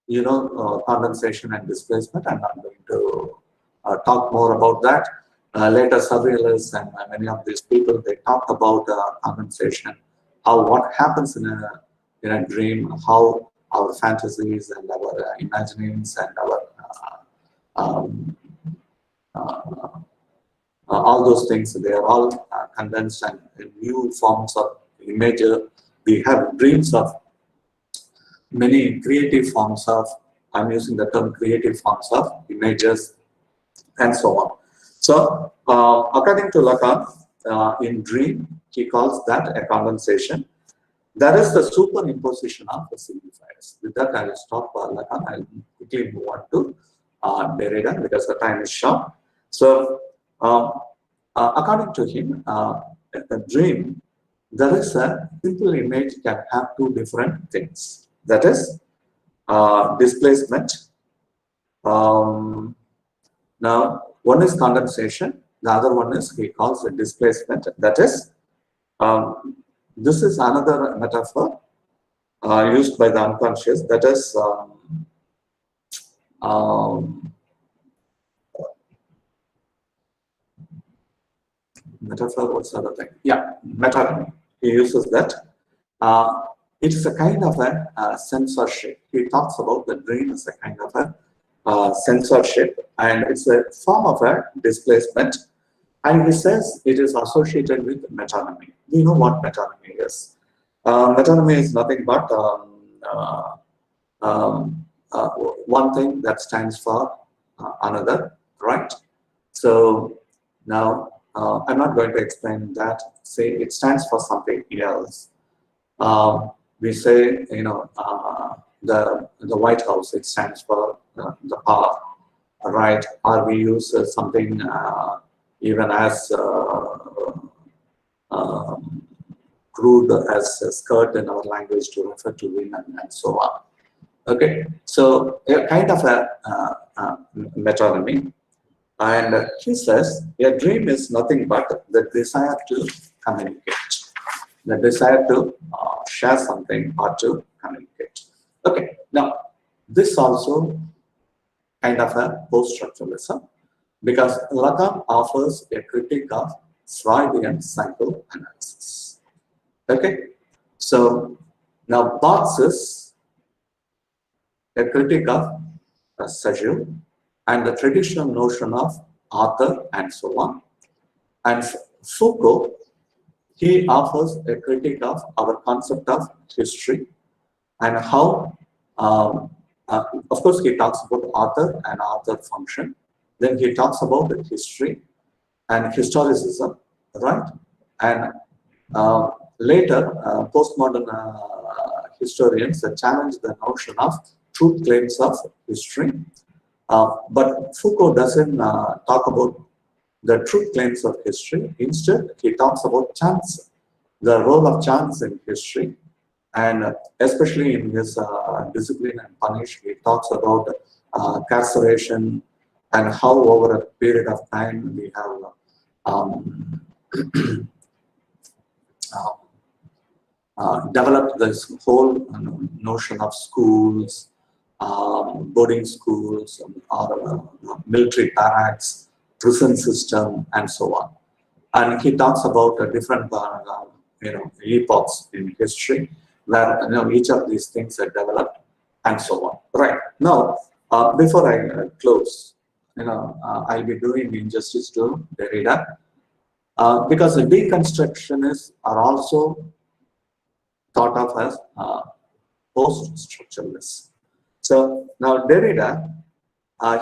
You know, condensation and displacement, and I'm going to talk more about that. Later, surrealists and many of these people, they talk about condensation, how what happens in a dream, how our fantasies and our imaginings and our all those things, they are all condensed and in new forms of images. We have dreams of many creative forms of, I'm using the term creative forms of images and so on. So, according to Lacan, in dream, he calls that a condensation. That is the superimposition of the signifiers. With that, I will stop Lacan. I will quickly move on to Derrida because the time is short. So, according to him, a dream, there is a simple image can have two different things. That is displacement. Now, one is condensation, the other one is he calls it displacement. That is, this is another metaphor used by the unconscious. That is, metaphor, what's the other thing? Yeah, metonymy. He uses that. It is a kind of a censorship. He talks about the dream as a kind of a censorship, and it's a form of a displacement. And he says it is associated with metonymy. Do you know what metonymy is? Metonymy is nothing but one thing that stands for another, right? So now I'm not going to explain that. Say it stands for something else. We say, you know, the White House, it stands for the power, right? Or we use something even as crude as a skirt in our language to refer to women and so on. Okay, so a kind of a metonymy. And he says a dream is nothing but the desire to communicate, the desire to share something or to communicate. Okay, now this also kind of a post-structuralism, because Lacan offers a critique of Freudian psychoanalysis. Okay, so now Barthes is a critique of Sajou and the traditional notion of author and so on. And Foucault, he offers a critique of our concept of history and how, of course, he talks about author and author function. Then he talks about the history and historicism, right? And later, postmodern historians challenge the notion of truth claims of history. But Foucault doesn't talk about the truth claims of history. Instead, he talks about chance, the role of chance in history. And especially in his Discipline and Punish, he talks about carceration and how over a period of time we have developed this whole notion of schools, boarding schools, or military barracks, prison system, and so on. And he talks about different epochs in history where each of these things are developed and so on. Right now, before I close, I'll be doing injustice to Derrida because the deconstructionists are also thought of as post-structuralists. So now Derrida,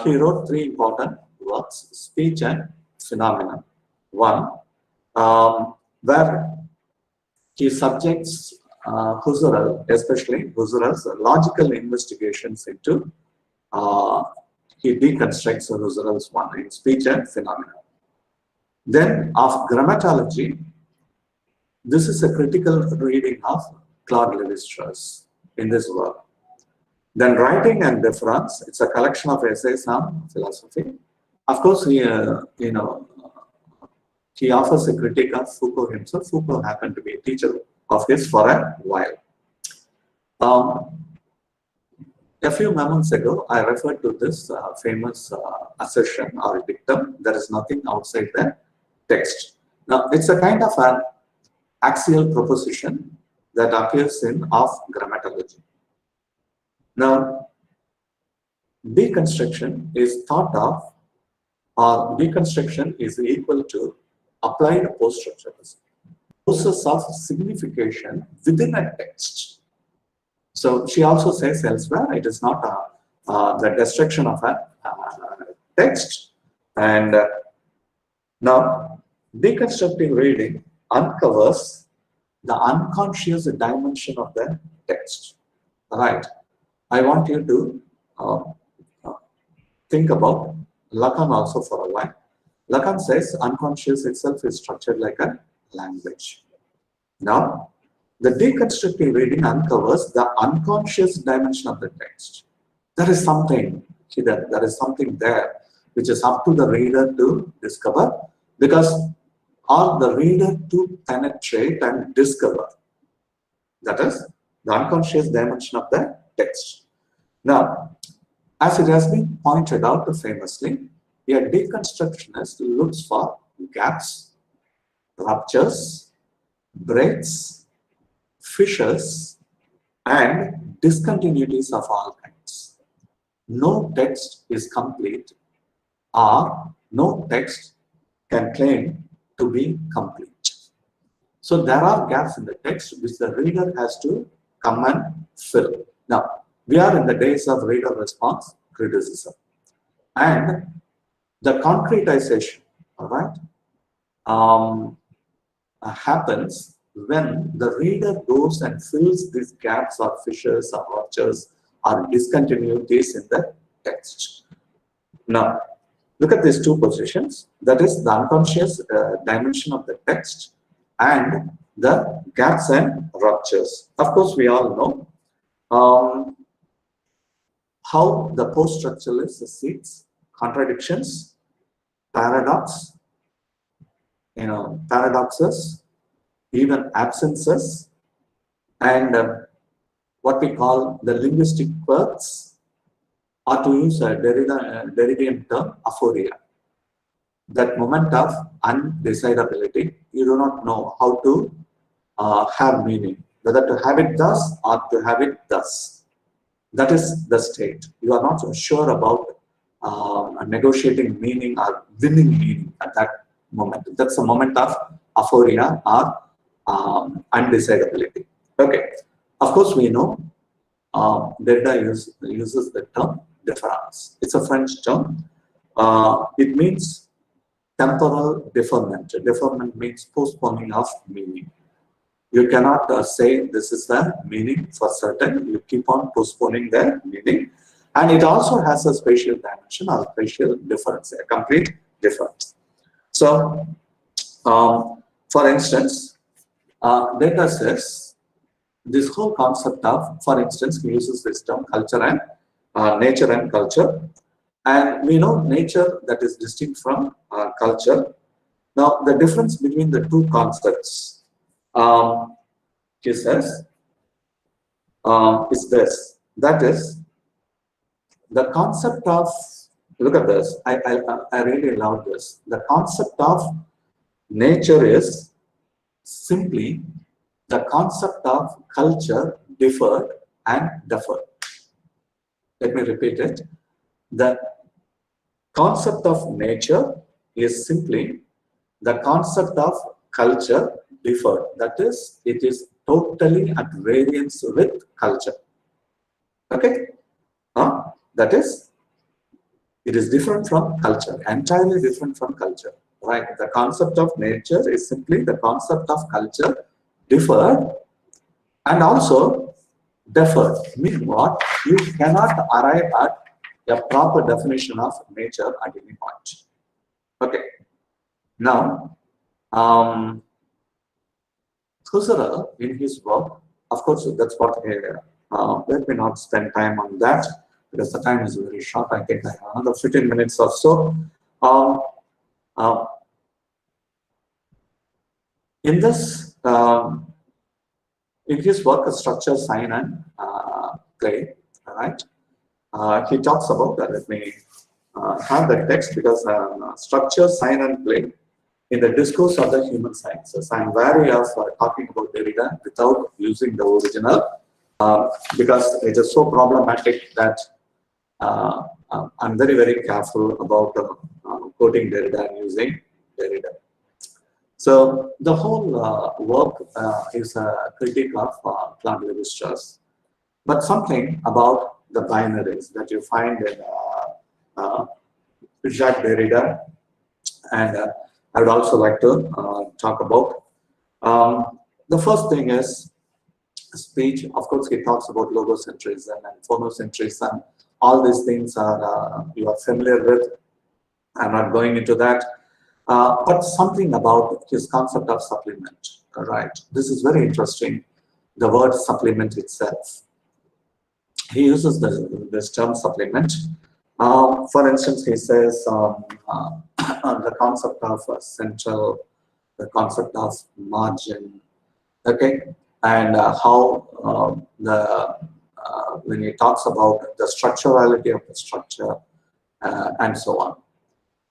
he wrote three important works: Speech and Phenomena. One, where he subjects Husserl, especially Husserl's logical investigations into, he deconstructs Husserl's one in Speech and Phenomena. Then of grammatology, this is a critical reading of Claude Lévi-Strauss in this work. Then Writing and Difference, it's a collection of essays on philosophy. Of course, he offers a critique of Foucault himself. Foucault happened to be a teacher of his for a while. A few moments ago, I referred to this famous assertion or dictum: there is nothing outside the text. Now, it's a kind of an axial proposition that appears in Of Grammatology. Now, deconstruction is thought of, or deconstruction is equal to applied post-structuralism, process of signification within a text. So she also says elsewhere, it is not the destruction of a text. And now, deconstructive reading uncovers the unconscious dimension of the text. Right. I want you to think about Lacan also for a while. Lacan says unconscious itself is structured like a language. Now, the deconstructive reading uncovers the unconscious dimension of the text. There is something hidden, there is something there which is up to the reader to discover, because or the reader to penetrate and discover. That is the unconscious dimension of the text. Now, as it has been pointed out famously, a deconstructionist looks for gaps, ruptures, breaks, fissures, and discontinuities of all kinds. No text is complete, or no text can claim to be complete. So there are gaps in the text which the reader has to come and fill. Now, we are in the days of reader response criticism, and the concretization, all right, happens when the reader goes and fills these gaps or fissures or ruptures or discontinuities in the text. Now, look at these two positions, that is the unconscious dimension of the text and the gaps and ruptures. Of course, we all know how the post-structuralist seeks contradictions, paradox, paradoxes, even absences, and what we call the linguistic quirks, or to use a Derridian term, aphoria. That moment of undecidability, you do not know how to have meaning, whether to have it thus or to have it thus. That is the state. You are not so sure about negotiating meaning or winning meaning at that moment. That's a moment of aphoria or undecidability. Okay. Of course, we know Derrida uses the term difference. It's a French term. It means temporal deferment. Deferment means postponing of meaning. You cannot say this is the meaning for certain. You keep on postponing the meaning. And it also has a spatial dimension or spatial difference, a complete difference. So, for instance, data says this whole concept of, for instance, he uses this term culture and nature and culture. And we know nature that is distinct from culture. Now, the difference between the two concepts, he says, is this. That is, the concept of, look at this, I really love this. The concept of nature is simply the concept of culture differed and deferred. Let me repeat it. The concept of nature is simply the concept of culture differed. That is, it is totally at variance with culture. Okay? That is, it is different from culture, entirely different from culture. Right? The concept of nature is simply the concept of culture differed and also deferred. Meaning what? You cannot arrive at a proper definition of nature at any point. Okay. Now, Husserl, in his work, of course, that's what let me not spend time on that because the time is very short. I think I have another 15 minutes or so. In this, in his work, Structure, Sign, and Play, right? He talks about that. Let me have the text because structure, sign, and play in the discourse of the human sciences. I'm wary of talking about Derrida without using the original because it is so problematic that I'm very, very careful about quoting Derrida and using Derrida. So the whole work is a critique of Claude Lévi-Strauss, but something about the binaries that you find in Jacques Derrida, and I would also like to talk about. The first thing is speech. Of course, he talks about logocentrism and phonocentrism. All these things are you are familiar with. I'm not going into that. But something about his concept of supplement, right? This is very interesting. The word supplement itself. He uses this term supplement. For instance, he says the concept of central, the concept of margin, okay, and how when he talks about the structurality of the structure and so on.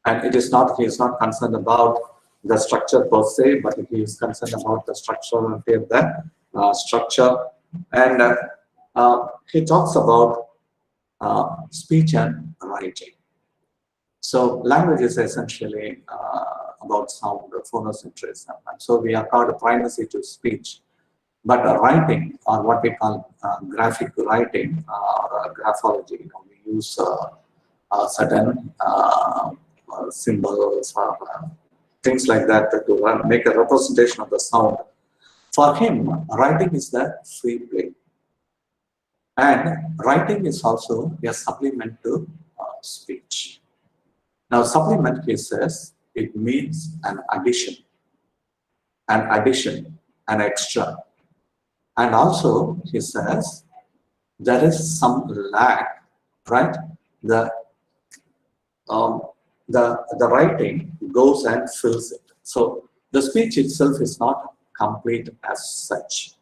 And it is not, he is not concerned about the structure per se, but he is concerned about the structurality of the structure. And he talks about speech and writing. So language is essentially about sound, phonocentrism. And so we accord primacy to speech. But writing, or what we call graphic writing or graphology, we use certain symbols or things like that to make a representation of the sound. For him, writing is the free play. And writing is also a supplement to speech. Now, supplement, he says, it means an addition, an extra. And also, he says, there is some lack, right? The writing goes and fills it. So the speech itself is not complete as such.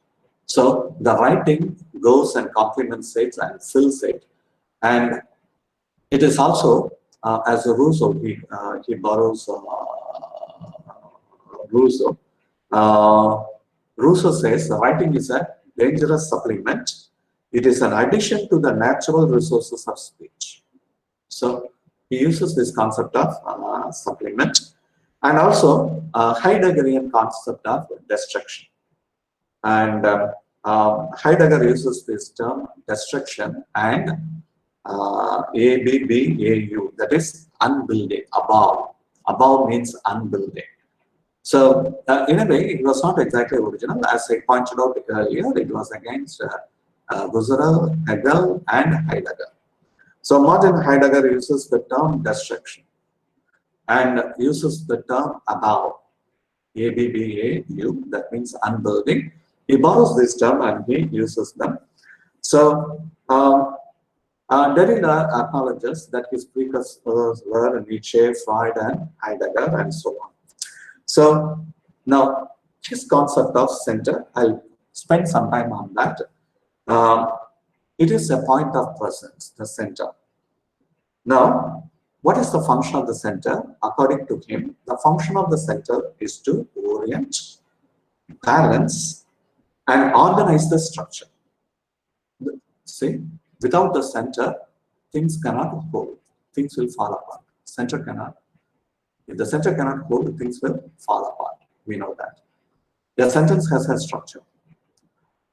So the writing goes and complements it and fills it. And it is also, as Rousseau, he borrows Rousseau. Rousseau says the writing is a dangerous supplement. It is an addition to the natural resources of speech. So he uses this concept of supplement, and also Heideggerian concept of destruction. And Heidegger uses this term destruction and ABBAU, that is unbuilding, above. Above means unbuilding. So in a way, it was not exactly original. As I pointed out earlier, it was against Husserl, Hegel, and Heidegger. So Martin Heidegger uses the term destruction and uses the term above, A-B-B-A-U, that means unbuilding. He borrows this term and he uses them. So Derrida acknowledges that his precursors were Nietzsche, Freud, and Heidegger, and so on. So now his concept of center, I'll spend some time on that. It is a point of presence, the center. Now, what is the function of the center? According to him, the function of the center is to orient, balance, and organize the structure. See, without the center, things cannot hold. Things will fall apart. Center cannot. If the center cannot hold, things will fall apart. We know that. A sentence has a structure.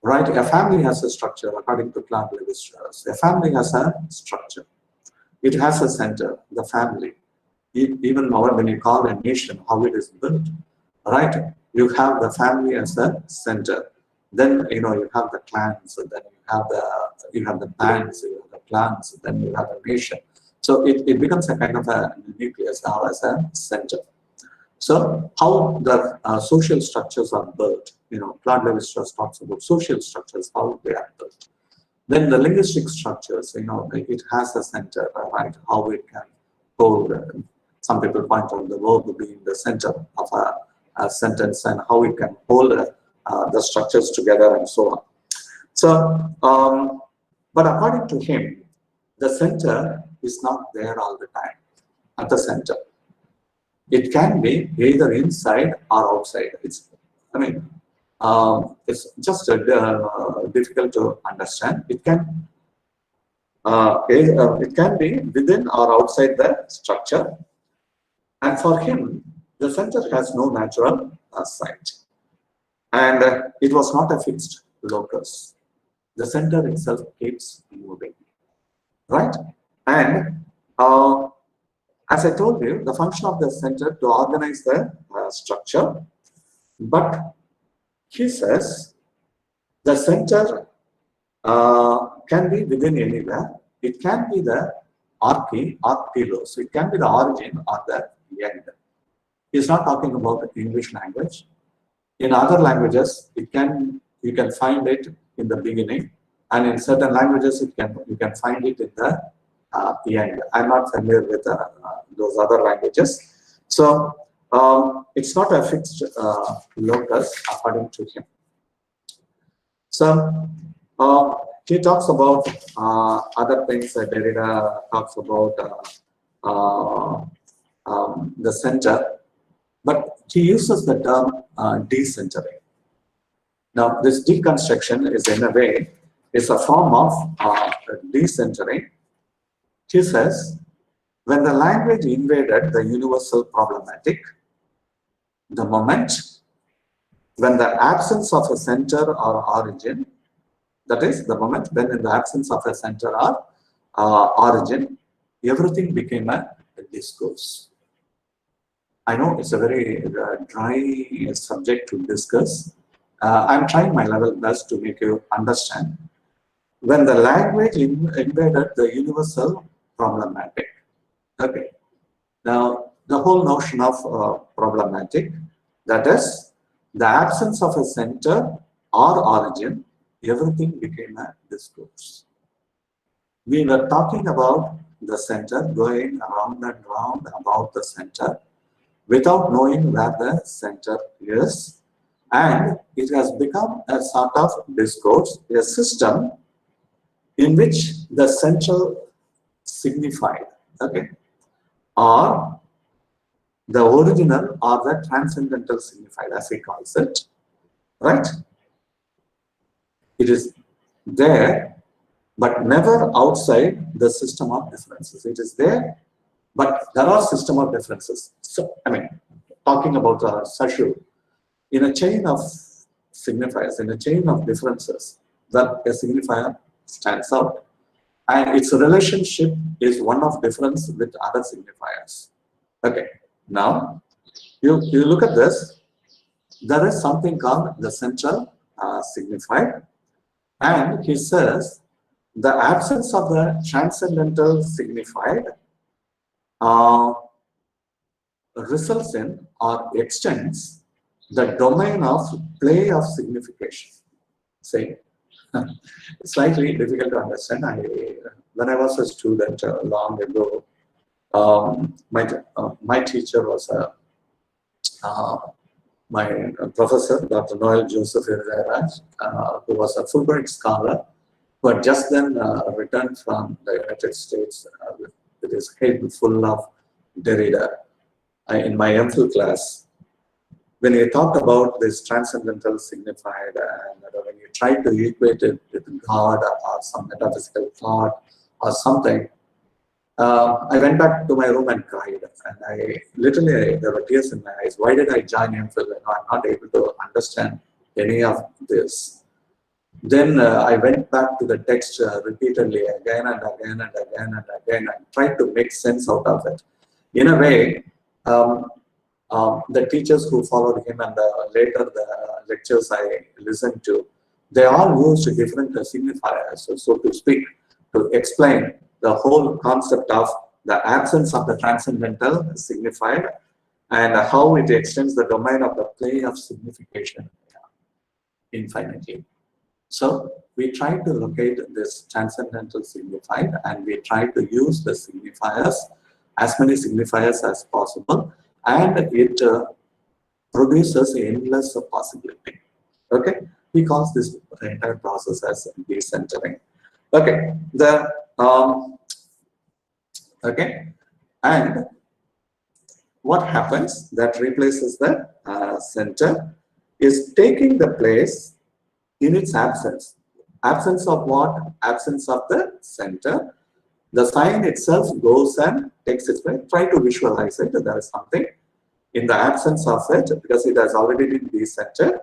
Right? A family has a structure, according to Clark Levi-Strauss. A family has a structure. It has a center, the family. Even when you call a nation, how it is built, right? You have the family as a center. Then you have the clans, and then you have the bands, you have the clans, then you have the nation. So it becomes a kind of a nucleus now as a center. So how the social structures are built, Claude Levi-Strauss talks about social structures, how they are built. Then the linguistic structures, it has a center, right? How it can hold. Some people point out the verb being the center of a sentence and how it can hold the structures together and so on. So, but according to him, the center is not there all the time at the center. It can be either inside or outside. It's just difficult to understand. It can be within or outside the structure. And for him, the center has no natural site. And it was not a fixed locus. The center itself keeps moving, right? And as I told you, the function of the center to organize the structure, but he says the center can be within anywhere. It can be the archelos. It can be the origin or the end. He's not talking about the English language. In other languages, you can find it in the beginning, and in certain languages, you can find it in the end. I'm not familiar with those other languages, so it's not a fixed locus according to him. So he talks about other things that Derrida talks about the center, but he uses the term decentering. Now, this deconstruction is in a way is a form of decentering. He says, when the language invaded the universal problematic, the moment when the absence of a center or origin, that is the moment when in the absence of a center or origin, everything became a discourse. I know it's a very dry subject to discuss. I'm trying my level best to make you understand. When the language invaded the universal problematic. Okay. Now, the whole notion of problematic, that is, the absence of a center or origin, everything became a discourse. We were talking about the center, going around and round about the center, without knowing where the center is, and it has become a sort of discourse, a system in which the central signified, okay, or the original or the transcendental signified, as he calls it, right? It is there, but never outside the system of differences. It is there, but there are system of differences. So, talking about Sashu, in a chain of signifiers, in a chain of differences, that a signifier stands out, and its relationship is one of difference with other signifiers. Okay. Now, you look at this, there is something called the central signified, and he says the absence of the transcendental signified results in or extends the domain of play of signification. Say, it's slightly difficult to understand. When I was a student long ago, my teacher was my professor, Dr. Noel Joseph Herrera, who was a Fulbright scholar, who had just then returned from the United States with his head full of Derrida. In my MPhil class, when you talked about this transcendental signified, and when you tried to equate it with God or some metaphysical thought or something, I went back to my room and cried. And there were tears in my eyes. Why did I join MPhil? I'm not able to understand any of this. Then I went back to the text repeatedly, again and again and again and again, and tried to make sense out of it. In a way, the teachers who followed him and later the lectures I listened to, they all used different signifiers, so to speak, to explain the whole concept of the absence of the transcendental signified and how it extends the domain of the play of signification infinitely. So we try to locate this transcendental signified, and we try to use the signifiers, as many signifiers as possible, and it produces endless possibility. Okay, he calls this entire process as decentering. Okay, and what happens that replaces the center is taking the place in its absence. Absence of what? Absence of the center. The sign itself goes and takes its place. Try to visualize it. There is something in the absence of it because it has already been decentered,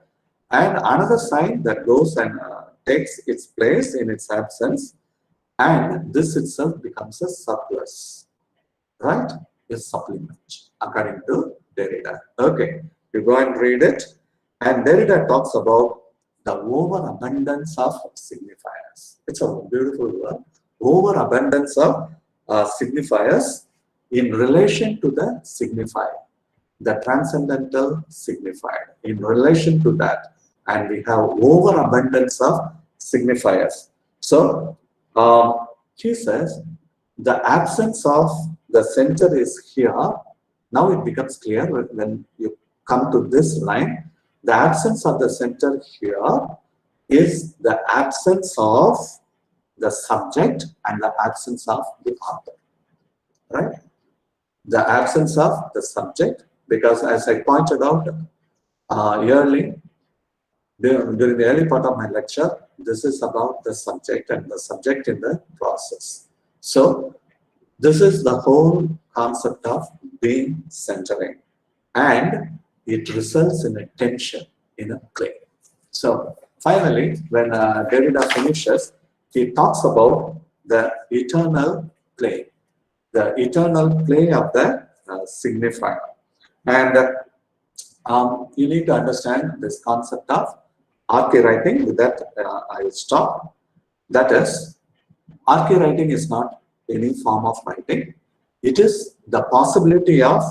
and another sign that goes and takes its place in its absence, and this itself becomes a surplus, right? A supplement, according to Derrida. Okay, you go and read it, and Derrida talks about the overabundance of signifiers. It's a beautiful word. Overabundance of signifiers in relation to the signifier, the transcendental signifier. In relation to that, and we have overabundance of signifiers. So he says the absence of the center is here. Now it becomes clear when you come to this line. The absence of the center here is the absence of the subject and the absence of the author, right? The absence of the subject, because as I pointed out during the early part of my lecture, this is about the subject and the subject in the process. So this is the whole concept of being centering, and it results in a tension in a play. So finally, when Derrida finishes, he talks about the eternal play of the signifier. And you need to understand this concept of archwriting. With that, I will stop. That is, archwriting is not any form of writing. It is the possibility of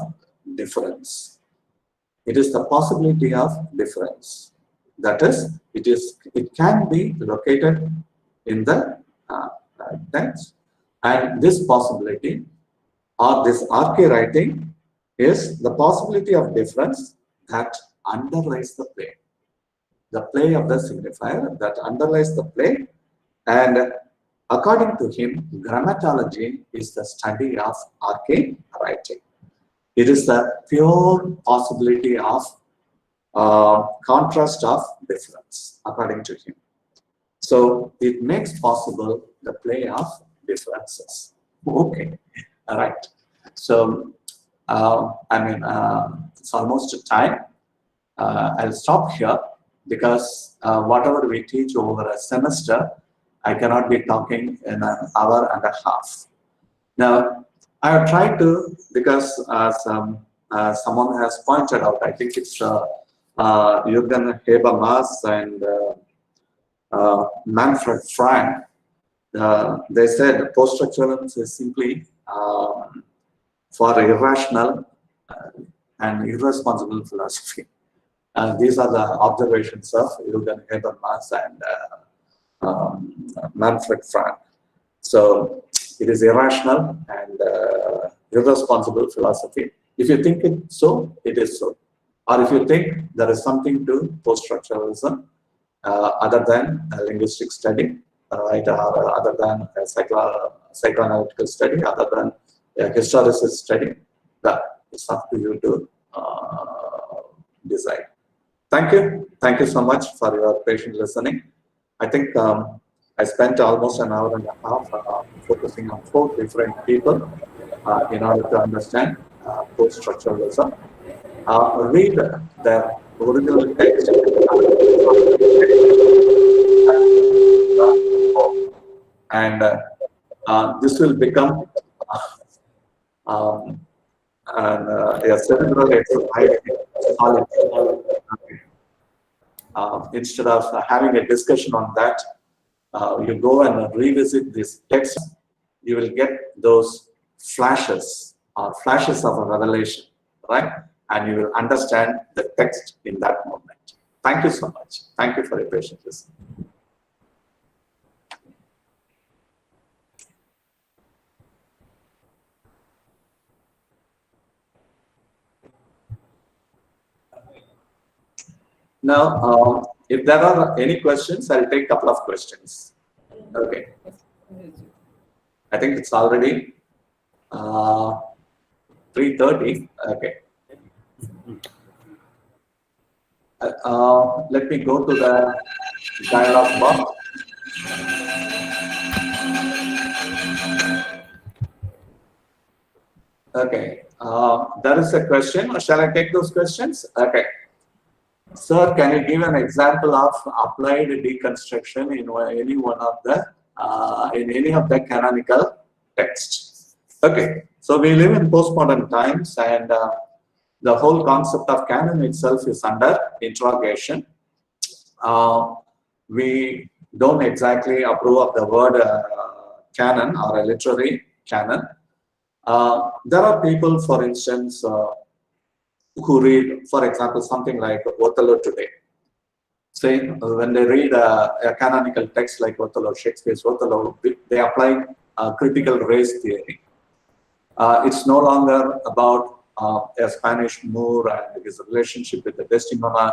difference. It is the possibility of difference. That is, it can be located in the text, and this possibility or this archwriting is the possibility of difference that underlies the play of the signifier that underlies the play. And according to him, grammatology is the study of archwriting. It is the pure possibility of contrast of difference, according to him. So it makes possible the play of differences. Okay, all right. So it's almost time. I'll stop here because whatever we teach over a semester, I cannot be talking in an hour and a half. Now, I have tried to, because as someone has pointed out, I think it's Jürgen Habermas and Manfred Frank. They said post-structuralism is simply for irrational and irresponsible philosophy. These are the observations of Jürgen Habermas and Manfred Frank. So it is irrational and irresponsible philosophy. If you think it so, it is so. Or if you think there is something to post-structuralism other than a linguistic study, right, or other than a psychoanalytical study, other than a historical study, that is up to you to decide. Thank you. Thank you so much for your patient listening. I think I spent almost an hour and a half focusing on 4 different people in order to understand post-structuralism. Read the original text and this will become a cerebral exercise. Instead of having a discussion on that, you go and revisit this text, you will get those flashes or flashes of a revelation, right? And you will understand the text in that moment. Thank you so much. Thank you for your patience listening. Now, if there are any questions, I'll take a couple of questions. Okay. I think it's already 3:30. Okay. Let me go to the dialog box. Okay. There is a question, or shall I take those questions? Okay. Sir, can you give an example of applied deconstruction in any one of the in any of the canonical texts? Okay, so we live in postmodern times, and the whole concept of canon itself is under interrogation. We don't exactly approve of the word canon or a literary canon. There are people, for instance, who read, for example, something like Othello today. Say, when they read a canonical text like Othello, Shakespeare's Othello, they apply critical race theory. It's no longer about a Spanish Moor and his relationship with the Desdemona.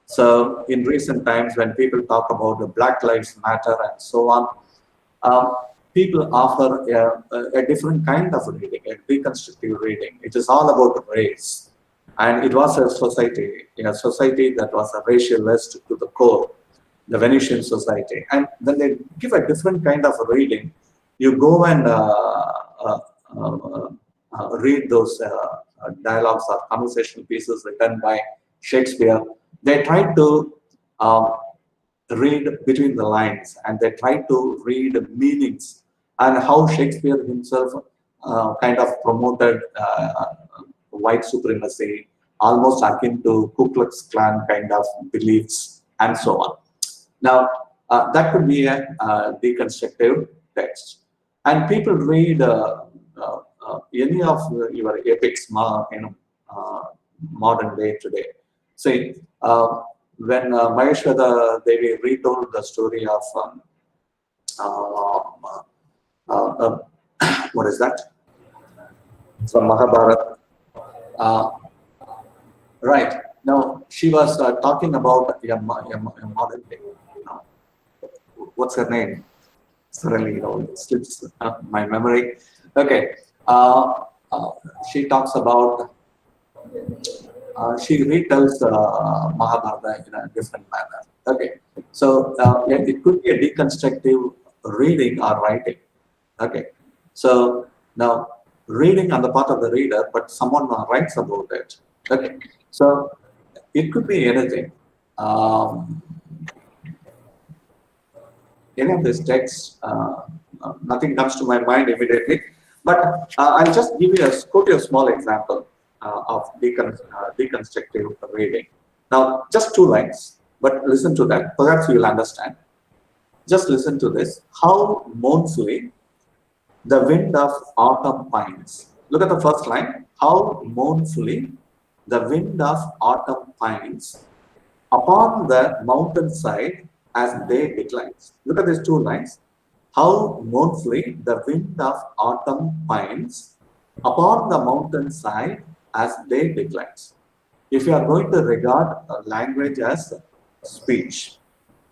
So in recent times, when people talk about the Black Lives Matter and so on, people offer a different kind of reading, a deconstructive reading. It is all about race. And it was a society that was a racialist to the core, the Venetian society. And when they give a different kind of reading, you go and read those dialogues or conversational pieces written by Shakespeare. They try to read between the lines, and they try to read meanings and how Shakespeare himself kind of promoted white supremacy, almost akin to Ku Klux Klan kind of beliefs, and so on. Now, that could be a deconstructive text. And people read any of your epics modern day today. Say, when Maheshwara Devi retold the story of, what is that? From Mahabharata. Right. Now, she was talking about a modern day. What's her name? Suddenly, it slips my memory. Okay. She talks about, she retells Mahabharata in a different manner. Okay. So, it could be a deconstructive reading or writing. Okay. So, now, reading on the part of the reader, but someone writes about it. Okay. So, it could be anything. Any of these texts, nothing comes to my mind immediately, but I'll just quote you a small example. of deconstructive reading. Now, just 2 lines, but listen to that. Perhaps you will understand. Just listen to this. How mournfully the wind of autumn pines. Look at the first line. How mournfully the wind of autumn pines upon the mountainside as day declines. Look at these 2 lines. How mournfully the wind of autumn pines upon the mountainside as day declines. If you are going to regard language as speech,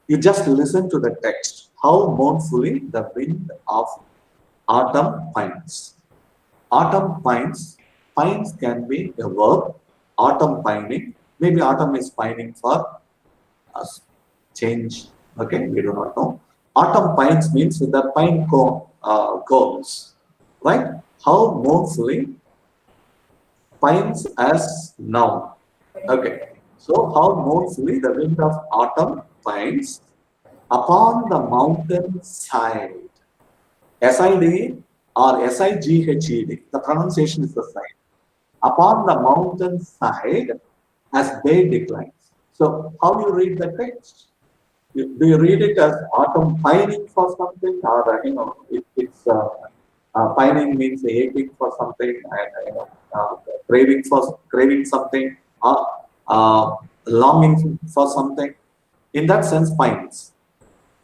you just listen to the text. How mournfully the wind of autumn pines. Autumn pines. Pines can be a verb. Autumn pining. Maybe autumn is pining for change. Okay, we do not know. Autumn pines means the pine cones, right? How mournfully pines as noun. Okay, so how mournfully the wind of autumn pines upon the mountain side. SID or SIGHED, the pronunciation is the same. Upon the mountain side as day declines. So how do you read the text? Do you read it as autumn pining for something, or it's pining means aching for something, and craving something, longing for something. In that sense, pines.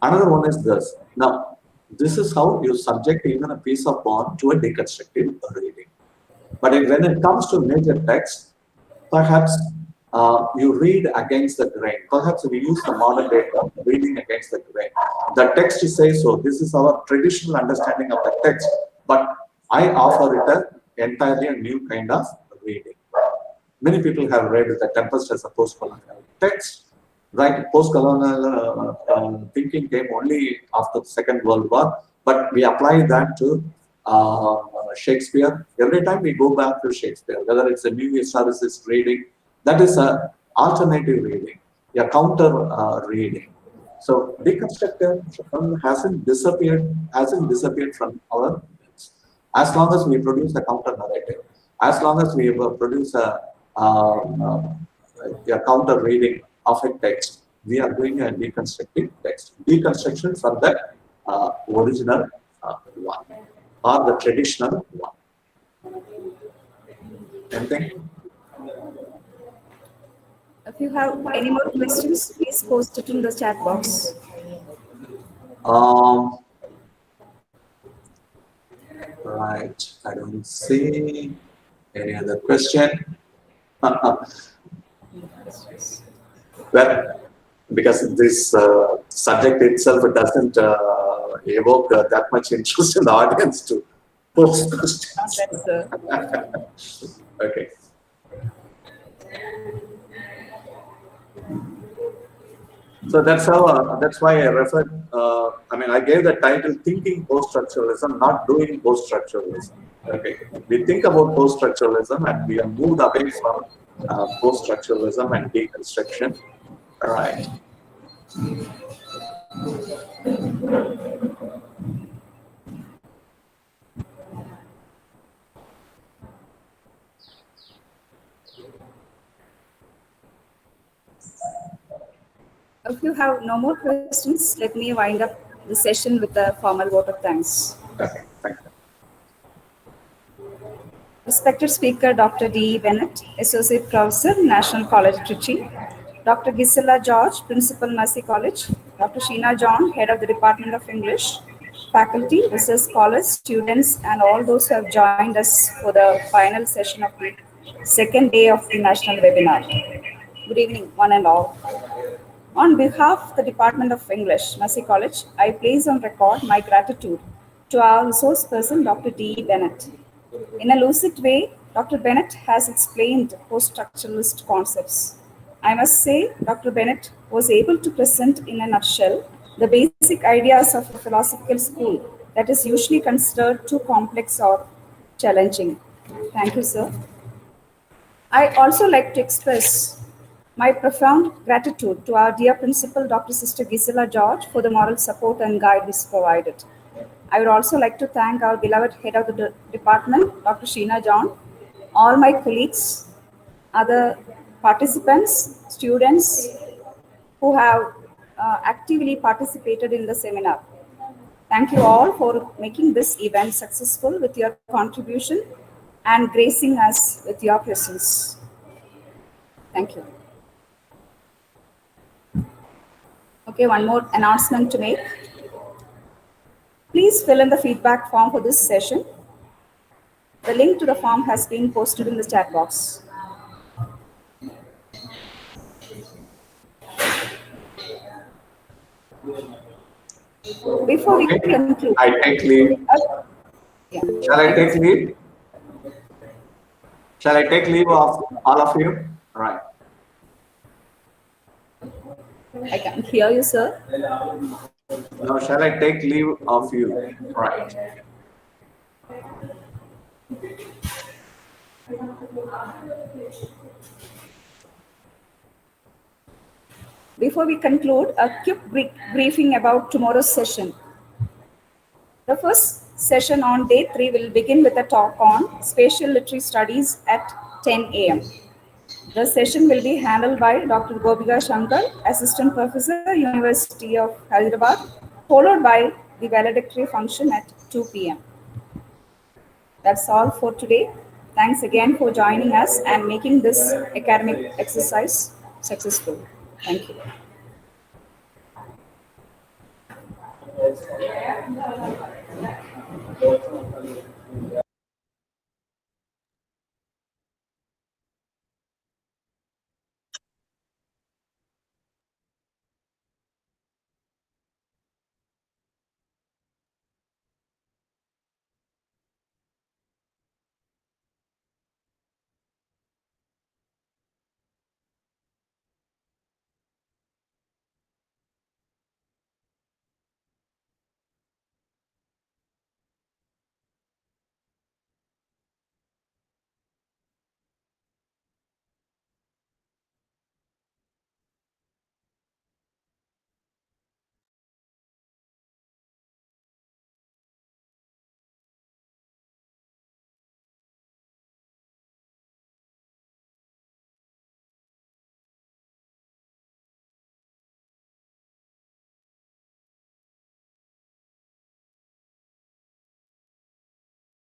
Another one is this. Now, this is how you subject even a piece of bond to a deconstructive reading. But when it comes to major text, perhaps you read against the grain. Perhaps we use the modern day term, reading against the grain. The text says so. This is our traditional understanding of the text, but I offer it an entirely a new kind of reading. Many people have read The Tempest as a post-colonial text, right? Post-colonial thinking came only after the Second World War, but we apply that to Shakespeare. Every time we go back to Shakespeare, whether it's a new historicist reading, that is an alternative reading, a counter reading. So deconstruction hasn't disappeared from our minds. As long as we produce a counter narrative, as long as we produce a counter reading of a text, we are doing a deconstructive text. Deconstruction from the original one or the traditional one. Anything?
If you have any more questions, please post it in the chat box.
Right, I don't see any other question. Well, because this subject itself doesn't evoke that much interest in the audience to post questions. Okay. So that's how. That's why I referred. I gave the title "Thinking Post-Structuralism," not doing post-structuralism. Okay, we think about post-structuralism, and we are moved away from post-structuralism and deconstruction. All right.
If you have no more questions, let me wind up the session with a formal vote of thanks.
Okay, thank you.
Respected speaker, Dr. D. Bennett, Associate Professor, National College, Trichy. Dr. Gisela George, Principal, Mercy College. Dr. Sheena John, Head of the Department of English. Faculty, research scholars, students, and all those who have joined us for the final session of the second day of the national webinar. Good evening, one and all. On behalf of the Department of English, Mercy College, I place on record my gratitude to our resource person, Dr. D. Bennett. In a lucid way, Dr. Bennett has explained post-structuralist concepts. I must say, Dr. Bennett was able to present in a nutshell the basic ideas of a philosophical school that is usually considered too complex or challenging. Thank you, sir. I also like to express my profound gratitude to our dear principal, Dr. Sister Gisela George, for the moral support and guidance provided. I would also like to thank our beloved head of the department, Dr. Sheena John, all my colleagues, other participants, students who have actively participated in the seminar. Thank you all for making this event successful with your contribution and gracing us with your presence. Thank you. Okay, one more announcement to make. Please fill in the feedback form for this session. The link to the form has been posted in the chat box. Before we
Okay,
conclude,
I take leave.
yeah.
Shall I take leave? Shall I take leave of all of you? Right.
I can't hear you, sir.
Now, shall I take leave of you? Right.
Before we conclude, a quick briefing about tomorrow's session. The first session on day 3 will begin with a talk on spatial literary studies at 10 a.m. The session will be handled by Dr. Gobika Shankar, Assistant Professor, University of Hyderabad, followed by the valedictory function at 2 p.m. That's all for today. Thanks again for joining us and making this academic exercise successful. Thank you.